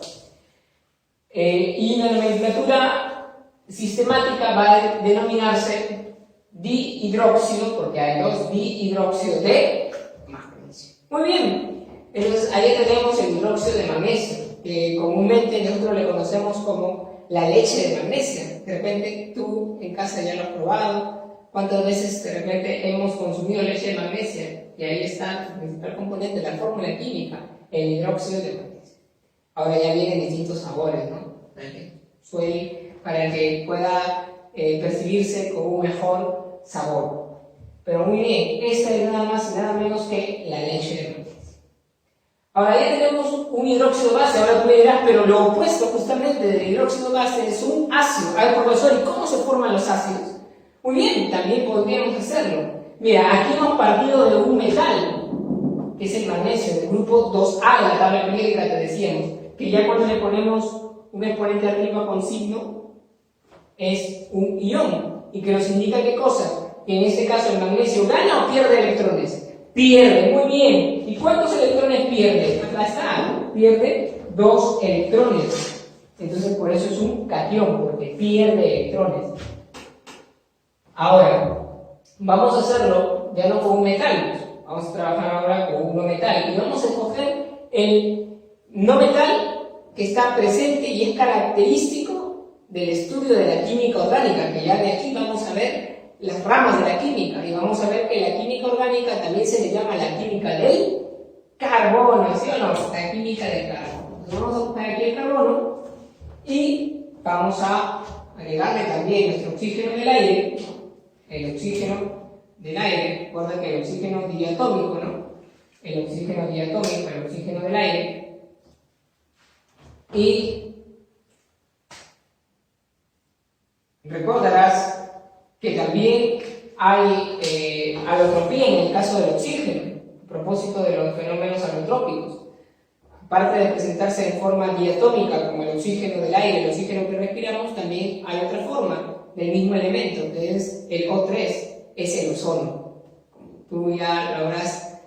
Y la nomenclatura sistemática va a denominarse dihidróxido, porque hay dos dihidróxido de magnesio. Muy bien, entonces ahí tenemos el hidróxido de magnesio, que comúnmente nosotros le conocemos como la leche de magnesia. De repente tú en casa ya lo has probado, ¿Cuántas veces de repente hemos consumido leche de magnesia? Y ahí está el principal componente de la fórmula química, el hidróxido de magnesio. Ahora ya vienen distintos sabores, ¿no? Para que pueda percibirse con un mejor sabor. Pero muy bien, esta es nada más y nada menos que la leche de magnesio. Ahora ya tenemos un hidróxido base. Ahora tú me dirás, pero lo opuesto justamente del hidróxido base es un ácido. A ver, profesor, ¿y cómo se forman los ácidos? Muy bien, también podríamos hacerlo. Mira, aquí hemos partido de un metal, que es el magnesio, del grupo 2A de la tabla periódica, te decíamos, que ya cuando le ponemos un exponente arriba con signo, es un ion, y que nos indica qué cosa, que en este caso el magnesio gana o pierde electrones. Pierde, muy bien. ¿Y cuántos electrones pierde? Acá está, pierde 2 electrones. Entonces por eso es un catión, porque pierde electrones. Ahora, vamos a hacerlo ya no con un metal, vamos a trabajar ahora con un no metal. Y vamos a escoger el no metal que está presente y es característico del estudio de la química orgánica, que ya de aquí vamos a ver las ramas de la química, y vamos a ver que la química orgánica también se le llama la química del carbono, ¿sí o no? La química del carbono. Entonces vamos a buscar aquí el carbono y vamos a agregarle también nuestro oxígeno del aire, el oxígeno del aire, recuerda que el oxígeno diatómico, ¿no? El oxígeno diatómico, el oxígeno del aire, y recordarás que también hay alotropía en el caso del oxígeno, a propósito de los fenómenos alotrópicos. Aparte de presentarse en forma diatómica como el oxígeno del aire, el oxígeno que respiramos, también hay otra forma del mismo elemento, que es el O3, es el ozono. Tú ya lo habrás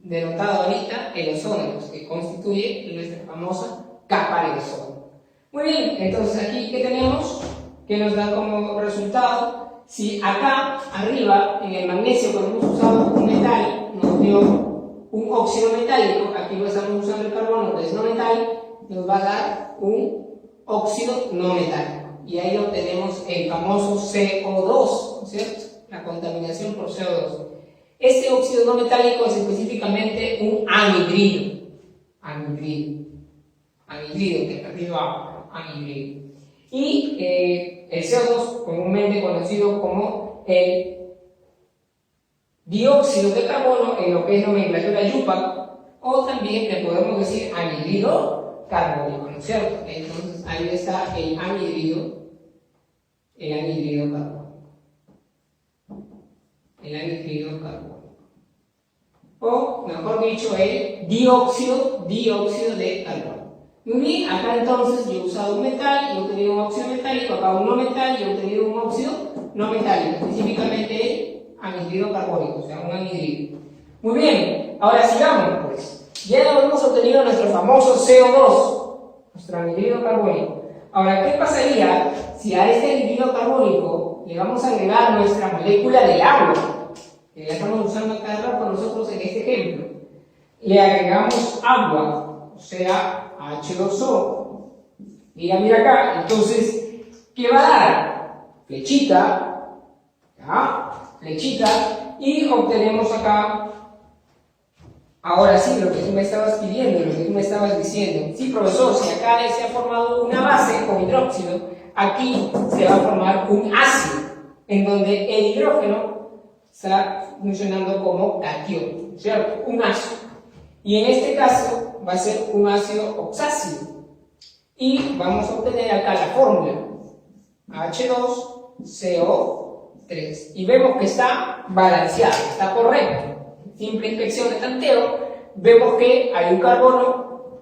denotado ahorita, el ozono, que constituye nuestra famosa capa de ozono. Muy bien, entonces aquí, ¿qué tenemos? ¿Qué nos da como resultado? Si acá arriba en el magnesio, cuando hemos usado un metal, nos dio un óxido metálico, aquí lo estamos usando el carbono, que es no metal, nos va a dar un óxido no metálico. Y ahí obtenemos el famoso CO2, ¿no es cierto? La contaminación por CO2. Este óxido no metálico es específicamente un anhidrido. Anhidrido, que perdido agua, anhidrido. Y el CO2, comúnmente conocido como el dióxido de carbono, en lo que es nomenclatura YUPAC, o también le podemos decir anhidrido carbónico, ¿no es cierto? Entonces ahí está el anhidrido carbónico. El anhidrido carbónico. O, mejor dicho, el dióxido de carbono. Muy bien, acá entonces yo he usado un metal y he obtenido un óxido metálico, acá un no metal y he obtenido un óxido no metálico, específicamente el anhidrido carbónico, o sea, un anhidrido. Muy bien, ahora sigamos pues. Ya hemos obtenido nuestro famoso CO2, nuestro anhidrido carbónico. Ahora, ¿qué pasaría si a este anhidrido carbónico le vamos a agregar nuestra molécula del agua? Que ya estamos usando cada rato nosotros en este ejemplo. Le agregamos agua, o sea, H2O. Mira acá, entonces, ¿qué va a dar? Flechita, ¿ya? Flechita, y obtenemos acá, ahora sí, lo que tú me estabas pidiendo, lo que tú me estabas diciendo. Sí, profesor, si acá se ha formado una base con hidróxido, aquí se va a formar un ácido, en donde el hidrógeno está funcionando como catión, ¿cierto? Un ácido. Y en este caso va a ser un ácido oxácido. Y vamos a obtener acá la fórmula H2CO3. Y vemos que está balanceado, está correcto. Simple inspección de tanteo, vemos que hay un carbono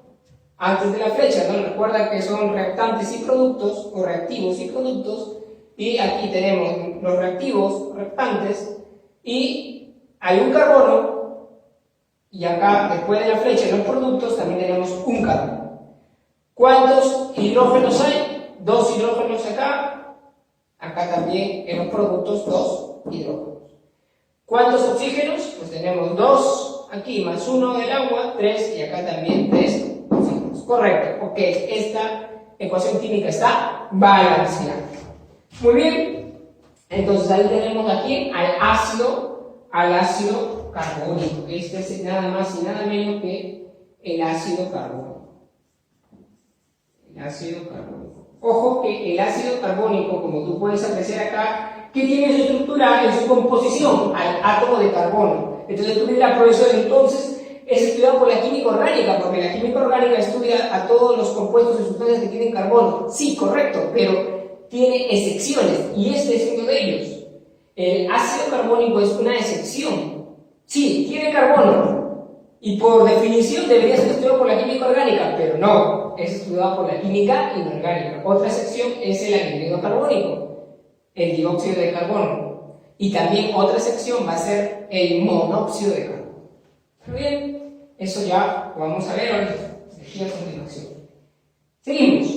antes de la flecha, ¿no? Recuerda que son reactantes y productos, o reactivos y productos. Y aquí tenemos los reactivos, reactantes, y hay un carbono. Y acá, después de la flecha de los productos, también tenemos un carbono. ¿Cuántos hidrógenos hay? 2 hidrógenos acá. Acá también en los productos 2 hidrógenos. ¿Cuántos oxígenos? Pues tenemos 2 aquí, más 1 del agua, 3, y acá también 3 oxígenos. Correcto, ok, esta ecuación química está balanceada. Muy bien, Entonces ahí tenemos aquí al ácido carbónico. Este es nada más y nada menos que el ácido carbónico. El ácido carbónico. Ojo que el ácido carbónico, como tú puedes apreciar acá, que tiene su estructura en su composición al átomo de carbono. Entonces tú dirás, profesor, entonces es estudiado por la química orgánica, porque la química orgánica estudia a todos los compuestos y sustancias que tienen carbono. Sí, correcto, pero tiene excepciones, y este es uno de ellos. El ácido carbónico es una excepción. Sí, tiene carbono, y por definición debería ser estudiado por la química orgánica, pero no, es estudiado por la química inorgánica. Otra excepción es el anhídrido carbónico, el dióxido de carbono, y también otra excepción va a ser el monóxido de carbono. Muy bien, eso ya lo vamos a ver ahorita, aquí a continuación. Seguimos.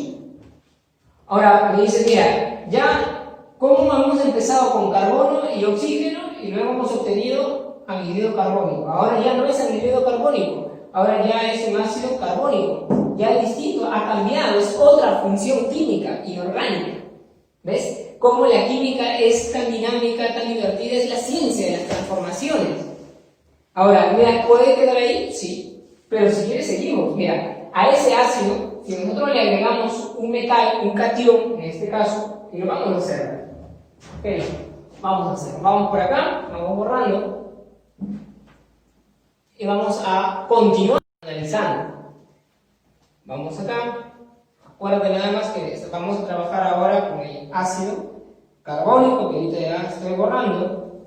Ahora me dice, mira, ya como hemos empezado con carbono y oxígeno y luego hemos obtenido anhídrido carbónico. Ahora ya no es anhídrido carbónico, ahora ya es un ácido carbónico. Ya es distinto, ha cambiado, es otra función química inorgánica. ¿Ves? Cómo la química es tan dinámica, tan divertida, es la ciencia de las transformaciones. Ahora, mira, ¿puede quedar ahí? Sí, pero si quieres seguimos. Mira, a ese ácido, si nosotros le agregamos un metal, un catión, en este caso, y lo vamos a hacer. Ok, vamos a hacerlo. Vamos por acá, vamos borrando, y vamos a continuar analizando. Vamos acá. Acuérdate nada más que vamos a trabajar ahora con el ácido carbónico, que ahorita ya estoy borrando.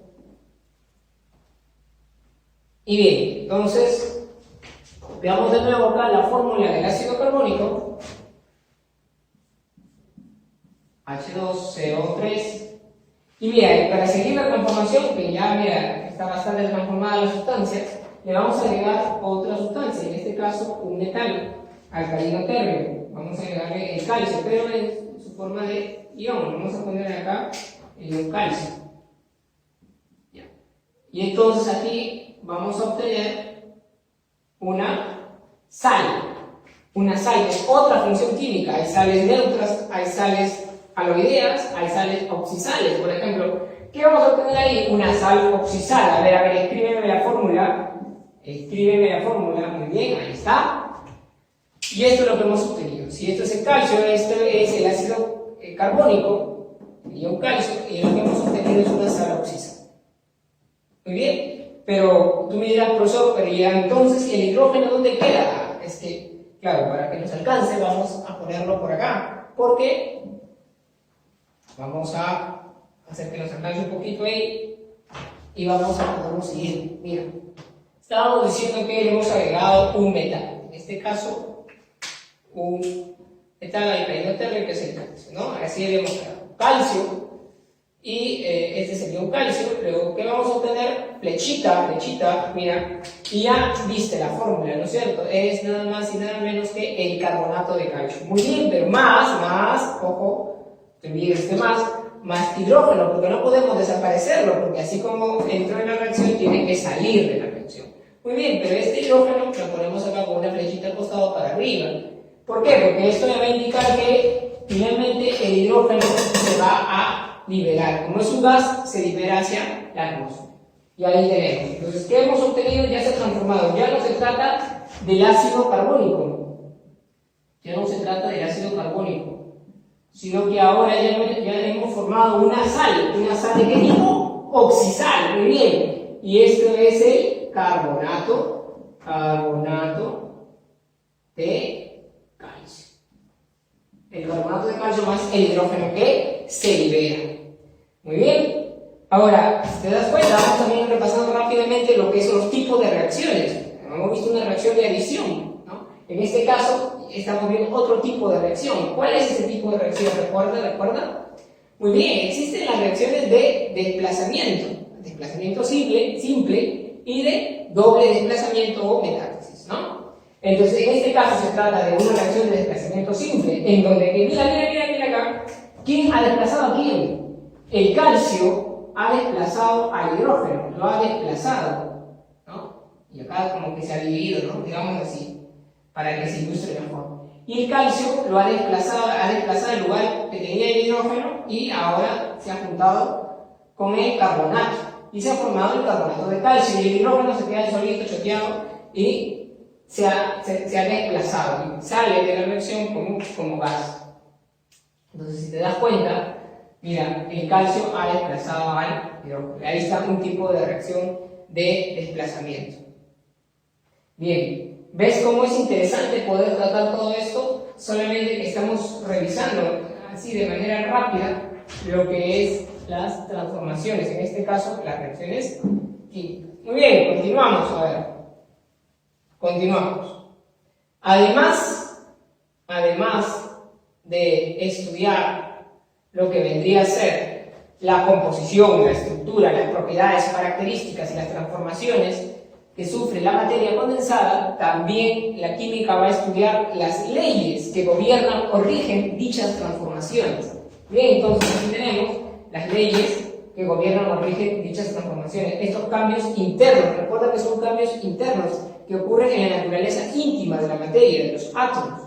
Y bien, entonces, veamos de nuevo acá la fórmula del ácido carbónico. H2CO3. Y mira, para seguir la transformación, que ya mira, está bastante transformada la sustancia, le vamos a agregar otra sustancia, en este caso un metal alcalino térreo. Vamos a agregarle el calcio, pero en su forma de ion. Vamos a poner acá el ion calcio. Ya. Y entonces aquí vamos a obtener una sal. Una sal es otra función química. Hay sales neutras, hay sales aloideas, hay sales oxisales. Por ejemplo, ¿qué vamos a obtener ahí? Una sal oxisal. A ver, escríbeme la fórmula. Escríbeme la fórmula. Muy bien, ahí está. Y esto es lo que hemos obtenido. Si esto es el calcio, esto es el ácido carbónico, y un calcio, y lo que hemos obtenido es una sal oxisal. Muy bien, pero tú me dirás, profesor, pero ya entonces, ¿y el hidrógeno dónde queda? Es que, claro, para que nos alcance, vamos a ponerlo por acá, porque vamos a hacer que nos alcance un poquito ahí, y vamos a ponerlo siguiente. Mira, estábamos diciendo que le hemos agregado un metal, en este caso, un metal alcalino térreo, que es el calcio, ¿no? Así le hemos dado calcio, y este sería un calcio. Luego, ¿qué vamos a obtener? Flechita, mira, y ya viste la fórmula, ¿no es cierto? Es nada más y nada menos que el carbonato de calcio. Muy bien, pero más, ojo, te olvides este más hidrógeno, porque no podemos desaparecerlo, porque así como entró en la reacción, tiene que salir de la reacción. Muy bien, pero este hidrógeno lo ponemos acá con una flechita al costado para arriba. ¿Por qué? Porque esto me va a indicar que finalmente el hidrógeno se va a liberar. Como es un gas, se libera hacia la atmósfera. Y ahí tenemos. Entonces, ¿qué hemos obtenido? Ya se ha transformado. Ya no se trata del ácido carbónico. Ya no se trata del ácido carbónico. Sino que ahora ya hemos formado una sal. ¿Una sal de qué tipo? Oxisal. Muy bien. Y esto es el carbonato de calcio. El carbonato de calcio más el hidrógeno que se libera. Muy bien. Ahora, si te das cuenta, vamos también repasando rápidamente lo que son los tipos de reacciones. Hemos visto una reacción de adición, ¿no? En este caso, estamos viendo otro tipo de reacción. ¿Cuál es ese tipo de reacción? ¿Recuerda? Muy bien, existen las reacciones de desplazamiento simple y de doble desplazamiento o metástasis, ¿no? Entonces, en este caso se trata de una reacción de desplazamiento simple, en donde, mira acá, ¿quién ha desplazado a quién? El calcio ha desplazado al hidrógeno, lo ha desplazado, ¿no? Y acá como que se ha dividido, ¿no? Digamos así, para que se ilustre mejor. Y el calcio lo ha desplazado el lugar que tenía el hidrógeno, y ahora se ha juntado con el carbonato y se ha formado el carbonato de calcio y el hidrógeno se queda solito, choteado y se ha desplazado y sale de la reacción como gas. Entonces, si te das cuenta, mira, el calcio ha desplazado al hidrógeno. Ahí está un tipo de reacción de desplazamiento. Bien, ¿ves cómo es interesante poder tratar todo esto? Solamente que estamos revisando así de manera rápida lo que es las transformaciones, en este caso las reacciones químicas. Muy bien, continuamos, a ver. Continuamos. Además de estudiar lo que vendría a ser la composición, la estructura, las propiedades, características y las transformaciones que sufre la materia condensada, también la química va a estudiar las leyes que gobiernan o rigen dichas transformaciones. Bien, entonces aquí tenemos las leyes que gobiernan o rigen dichas transformaciones. Estos cambios internos, recuerda que son cambios internos que ocurren en la naturaleza íntima de la materia, de los átomos.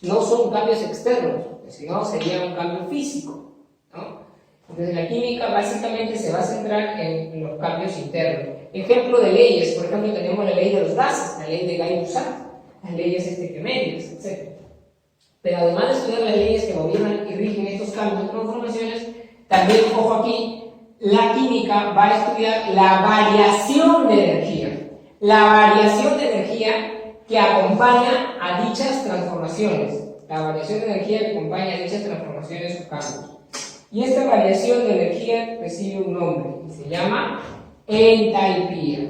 No son cambios externos, porque si no sería un cambio físico, ¿no? Entonces la química básicamente se va a centrar en los cambios internos. Ejemplo de leyes, por ejemplo tenemos la ley de los gases, la ley de Gay-Lussac, las leyes químicas, etc. Pero además de estudiar las leyes que gobiernan y rigen estos cambios y transformaciones, también, ojo aquí, la química va a estudiar la variación de energía. La variación de energía que acompaña a dichas transformaciones. La variación de energía que acompaña a dichas transformaciones o cambios. Y esta variación de energía recibe un nombre y se llama entalpía.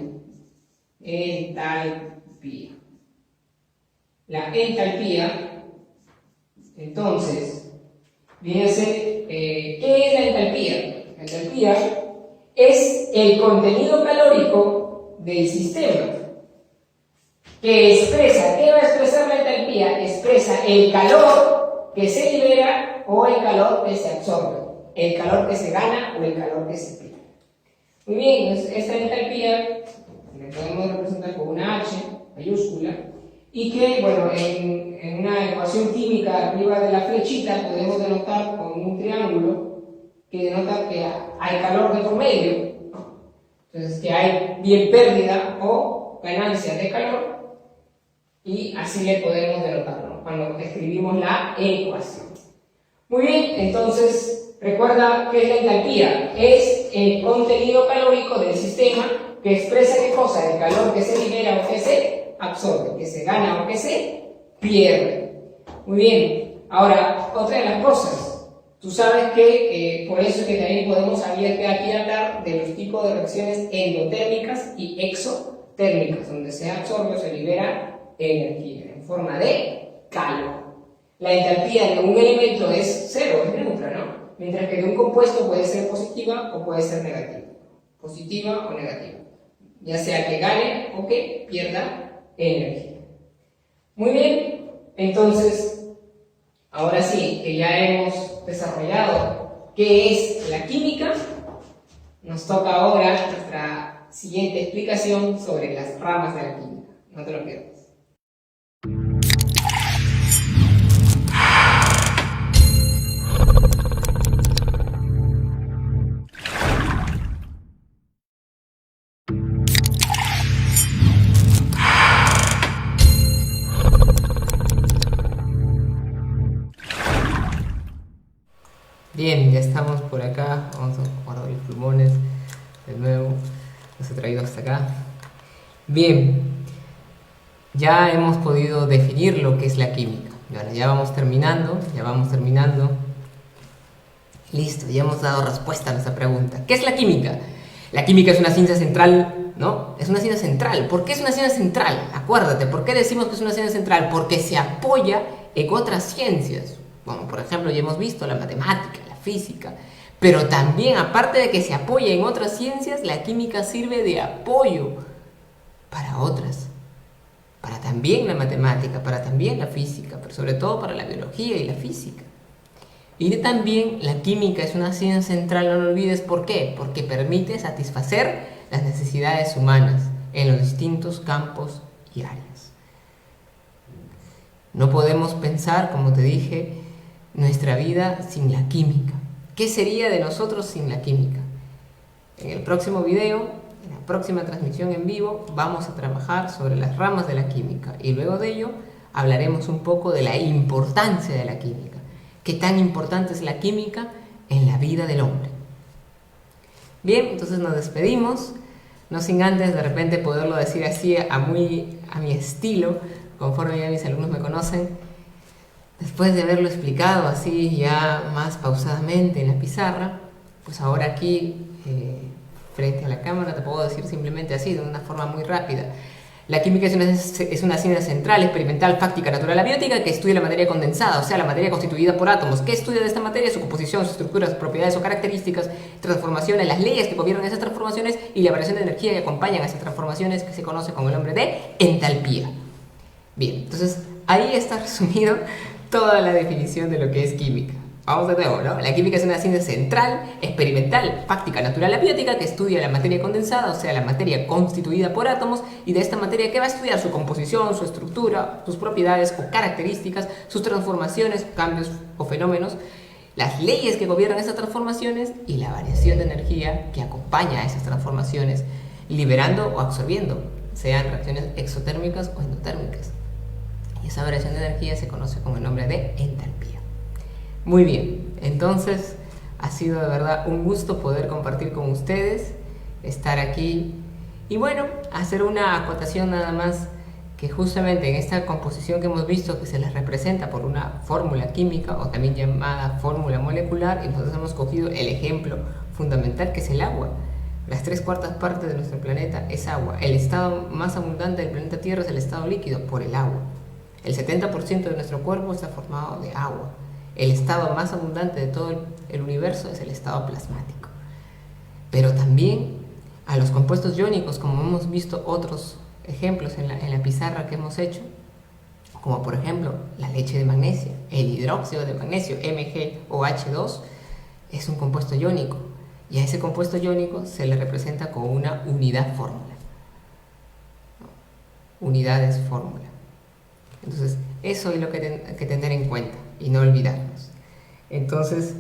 Entalpía. La entalpía, entonces, viene a ser, ¿qué es la entalpía? La entalpía es el contenido calórico del sistema que expresa, ¿qué va a expresar la entalpía? Expresa el calor que se libera o el calor que se absorbe, el calor que se gana o el calor que se pierde. Muy bien, esta entalpía la podemos representar con una H mayúscula y que, bueno, en una ecuación química arriba de la flechita podemos denotar con un triángulo que denota que hay calor de por medio, ¿no? Entonces que hay bien pérdida o ganancia de calor y así le podemos denotar, ¿no? Cuando escribimos la ecuación. Muy bien, entonces recuerda que es la entalpía, es el contenido calórico del sistema que expresa qué cosa, el calor que se libera o que se absorbe, que se gana o que se pierde. Muy bien, ahora otra de las cosas. Tú sabes que por eso que también podemos aquí hablar de los tipos de reacciones endotérmicas y exotérmicas, donde se absorbe o se libera energía en forma de calor. La entalpía de un elemento es cero, es neutra, ¿no? Mientras que de un compuesto puede ser positiva o puede ser negativa. Positiva o negativa. Ya sea que gane o que pierda energía. Muy bien, entonces, ahora sí, que ya hemos desarrollado qué es la química, nos toca ahora nuestra siguiente explicación sobre las ramas de la química. No te lo pierdas. Bien, ya estamos por acá, vamos a guardar los pulmones de nuevo, los he traído hasta acá. Bien, ya hemos podido definir lo que es la química. Ahora ya vamos terminando. Listo, ya hemos dado respuesta a nuestra pregunta. ¿Qué es la química? La química es una ciencia central, ¿no? Es una ciencia central. ¿Por qué es una ciencia central? Acuérdate, ¿por qué decimos que es una ciencia central? Porque se apoya en otras ciencias. Bueno, por ejemplo, ya hemos visto la matemática, la física, pero también, aparte de que se apoya en otras ciencias, la química sirve de apoyo para otras, para también la matemática, para también la física, pero sobre todo para la biología y la física. Y también la química es una ciencia central, no lo olvides. ¿Por qué? Porque permite satisfacer las necesidades humanas en los distintos campos y áreas. No podemos pensar, como te dije, nuestra vida sin la química. ¿Qué sería de nosotros sin la química? En el próximo video, en la próxima transmisión en vivo, vamos a trabajar sobre las ramas de la química y luego de ello hablaremos un poco de la importancia de la química. ¿Qué tan importante es la química en la vida del hombre? Bien, entonces nos despedimos, no sin antes de repente poderlo decir así a mi estilo, conforme ya mis alumnos me conocen. Después de haberlo explicado así ya más pausadamente en la pizarra, pues ahora aquí frente a la cámara te puedo decir simplemente así, de una forma muy rápida. La química es una ciencia central, experimental, fáctica, natural, abiótica que estudia la materia condensada, o sea, la materia constituida por átomos. ¿Qué estudia de esta materia? Su composición, sus estructuras, sus propiedades o características, transformaciones, las leyes que gobiernan esas transformaciones y la variación de energía que acompañan a esas transformaciones, que se conoce con el nombre de entalpía. Bien, entonces ahí está resumido toda la definición de lo que es química. Vamos de nuevo, ¿no? La química es una ciencia central, experimental, fáctica, natural, abiótica que estudia la materia condensada, o sea, la materia constituida por átomos, y de esta materia que va a estudiar su composición, su estructura, sus propiedades o características, sus transformaciones, cambios o fenómenos, las leyes que gobiernan esas transformaciones y la variación de energía que acompaña a esas transformaciones, liberando o absorbiendo, sean reacciones exotérmicas o endotérmicas. Y esa variación de energía se conoce con el nombre de entalpía. Muy bien, entonces ha sido de verdad un gusto poder compartir con ustedes, estar aquí y bueno, hacer una acotación nada más, que justamente en esta composición que hemos visto que se les representa por una fórmula química o también llamada fórmula molecular, y nosotros hemos cogido el ejemplo fundamental que es el agua. Las 3/4 partes de nuestro planeta es agua. El estado más abundante del planeta Tierra es el estado líquido por el agua. El 70% de nuestro cuerpo está formado de agua. El estado más abundante de todo el universo es el estado plasmático. Pero también a los compuestos iónicos, como hemos visto otros ejemplos en la pizarra que hemos hecho, como por ejemplo la leche de magnesio, el hidróxido de magnesio, MgOH2, es un compuesto iónico. Y a ese compuesto iónico se le representa con una unidad fórmula. Unidades fórmula. Entonces, eso es lo que hay que tener en cuenta y no olvidarnos. Entonces,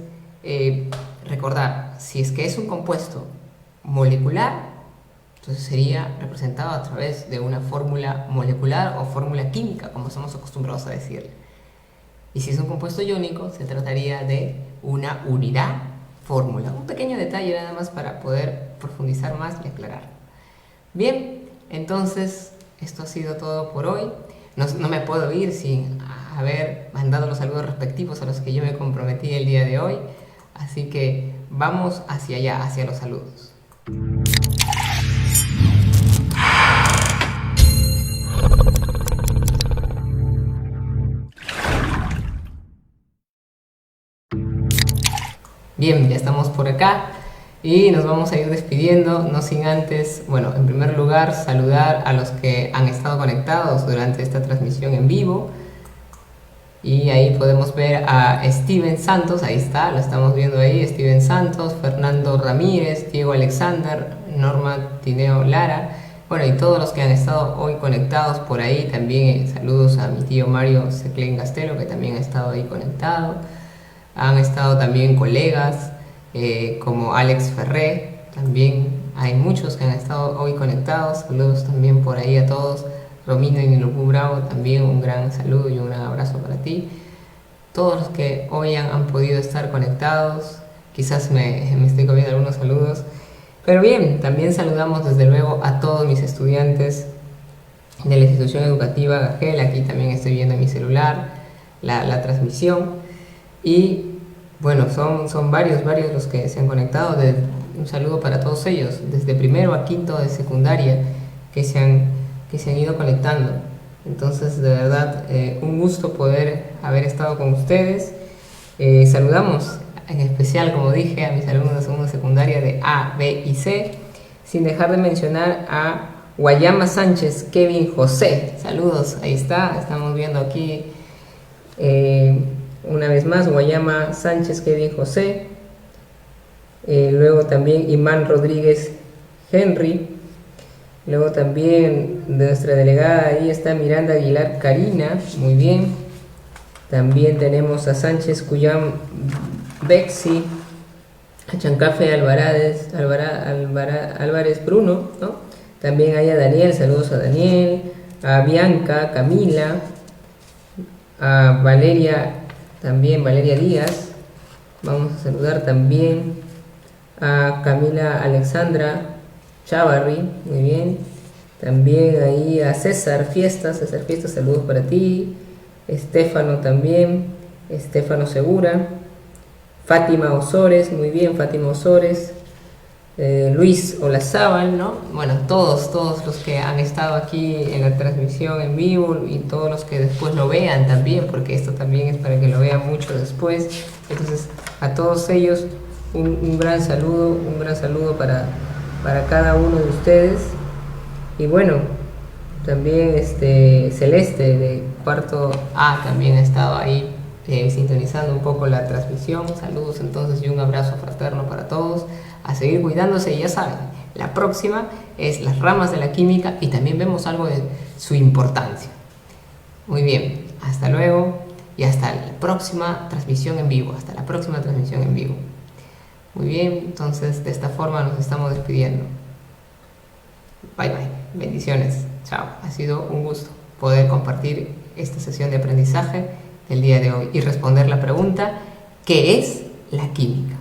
recordar, si es que es un compuesto molecular, entonces sería representado a través de una fórmula molecular o fórmula química, como estamos acostumbrados a decirle. Y si es un compuesto iónico, se trataría de una unidad fórmula. Un pequeño detalle nada más para poder profundizar más y aclarar. Bien, entonces, esto ha sido todo por hoy. No me puedo ir sin haber mandado los saludos respectivos a los que yo me comprometí el día de hoy. Así que vamos hacia allá, hacia los saludos. Bien, ya estamos por acá y nos vamos a ir despidiendo, no sin antes, bueno, en primer lugar saludar a los que han estado conectados durante esta transmisión en vivo. Y ahí podemos ver a Steven Santos, ahí está, lo estamos viendo ahí, Steven Santos, Fernando Ramírez, Diego Alexander, Norma Tineo Lara, bueno, y todos los que han estado hoy conectados por ahí. También saludos a mi tío Mario Seclen Castelo, que también ha estado ahí conectado. Han estado también colegas como Alex Ferré, también hay muchos que han estado hoy conectados. Saludos también por ahí a todos. Romino y Nilupu Bravo, también un gran saludo y un gran abrazo para ti. Todos los que hoy han podido estar conectados, quizás me estoy comiendo algunos saludos, pero bien, también saludamos desde luego a todos mis estudiantes de la institución educativa Gagel. Aquí también estoy viendo en mi celular la transmisión y bueno, son varios los que se han conectado. Un saludo para todos ellos, desde primero a quinto de secundaria, que se han ido conectando. Entonces, de verdad, un gusto poder haber estado con ustedes. Saludamos en especial, como dije, a mis alumnos de segunda secundaria de A, B y C, sin dejar de mencionar a Guayama Sánchez, Kevin José. Saludos, ahí está, estamos viendo aquí una vez más, Guayama Sánchez, Kevin José. Luego también Imán Rodríguez Henry. Luego también de nuestra delegada, ahí está Miranda Aguilar Karina, muy bien. También tenemos a Sánchez Cuyán Bexi, a Chancafe Alvarado Álvarez Bruno, ¿no? También hay a Daniel, saludos a Daniel, a Bianca, Camila, a Valeria, también Valeria Díaz. Vamos a saludar también a Camila Alexandra Chavarri, muy bien. También ahí a César Fiestas, saludos para ti. Estefano también, Estefano Segura. Fátima Osores, muy bien, Fátima Osores. Luis Olazábal, ¿no? Bueno, todos los que han estado aquí en la transmisión en vivo y todos los que después lo vean también, porque esto también es para que lo vean mucho después. Entonces, a todos ellos un gran saludo para cada uno de ustedes. Y bueno, también Celeste de cuarto A también ha estado ahí sintonizando un poco la transmisión. Saludos entonces y un abrazo fraterno para todos. A seguir cuidándose, y ya saben, la próxima es las ramas de la química y también vemos algo de su importancia. Muy bien, hasta luego y hasta la próxima transmisión en vivo. Muy bien, entonces de esta forma nos estamos despidiendo. Bye bye, bendiciones, chao. Ha sido un gusto poder compartir esta sesión de aprendizaje del día de hoy y responder la pregunta: ¿qué es la química?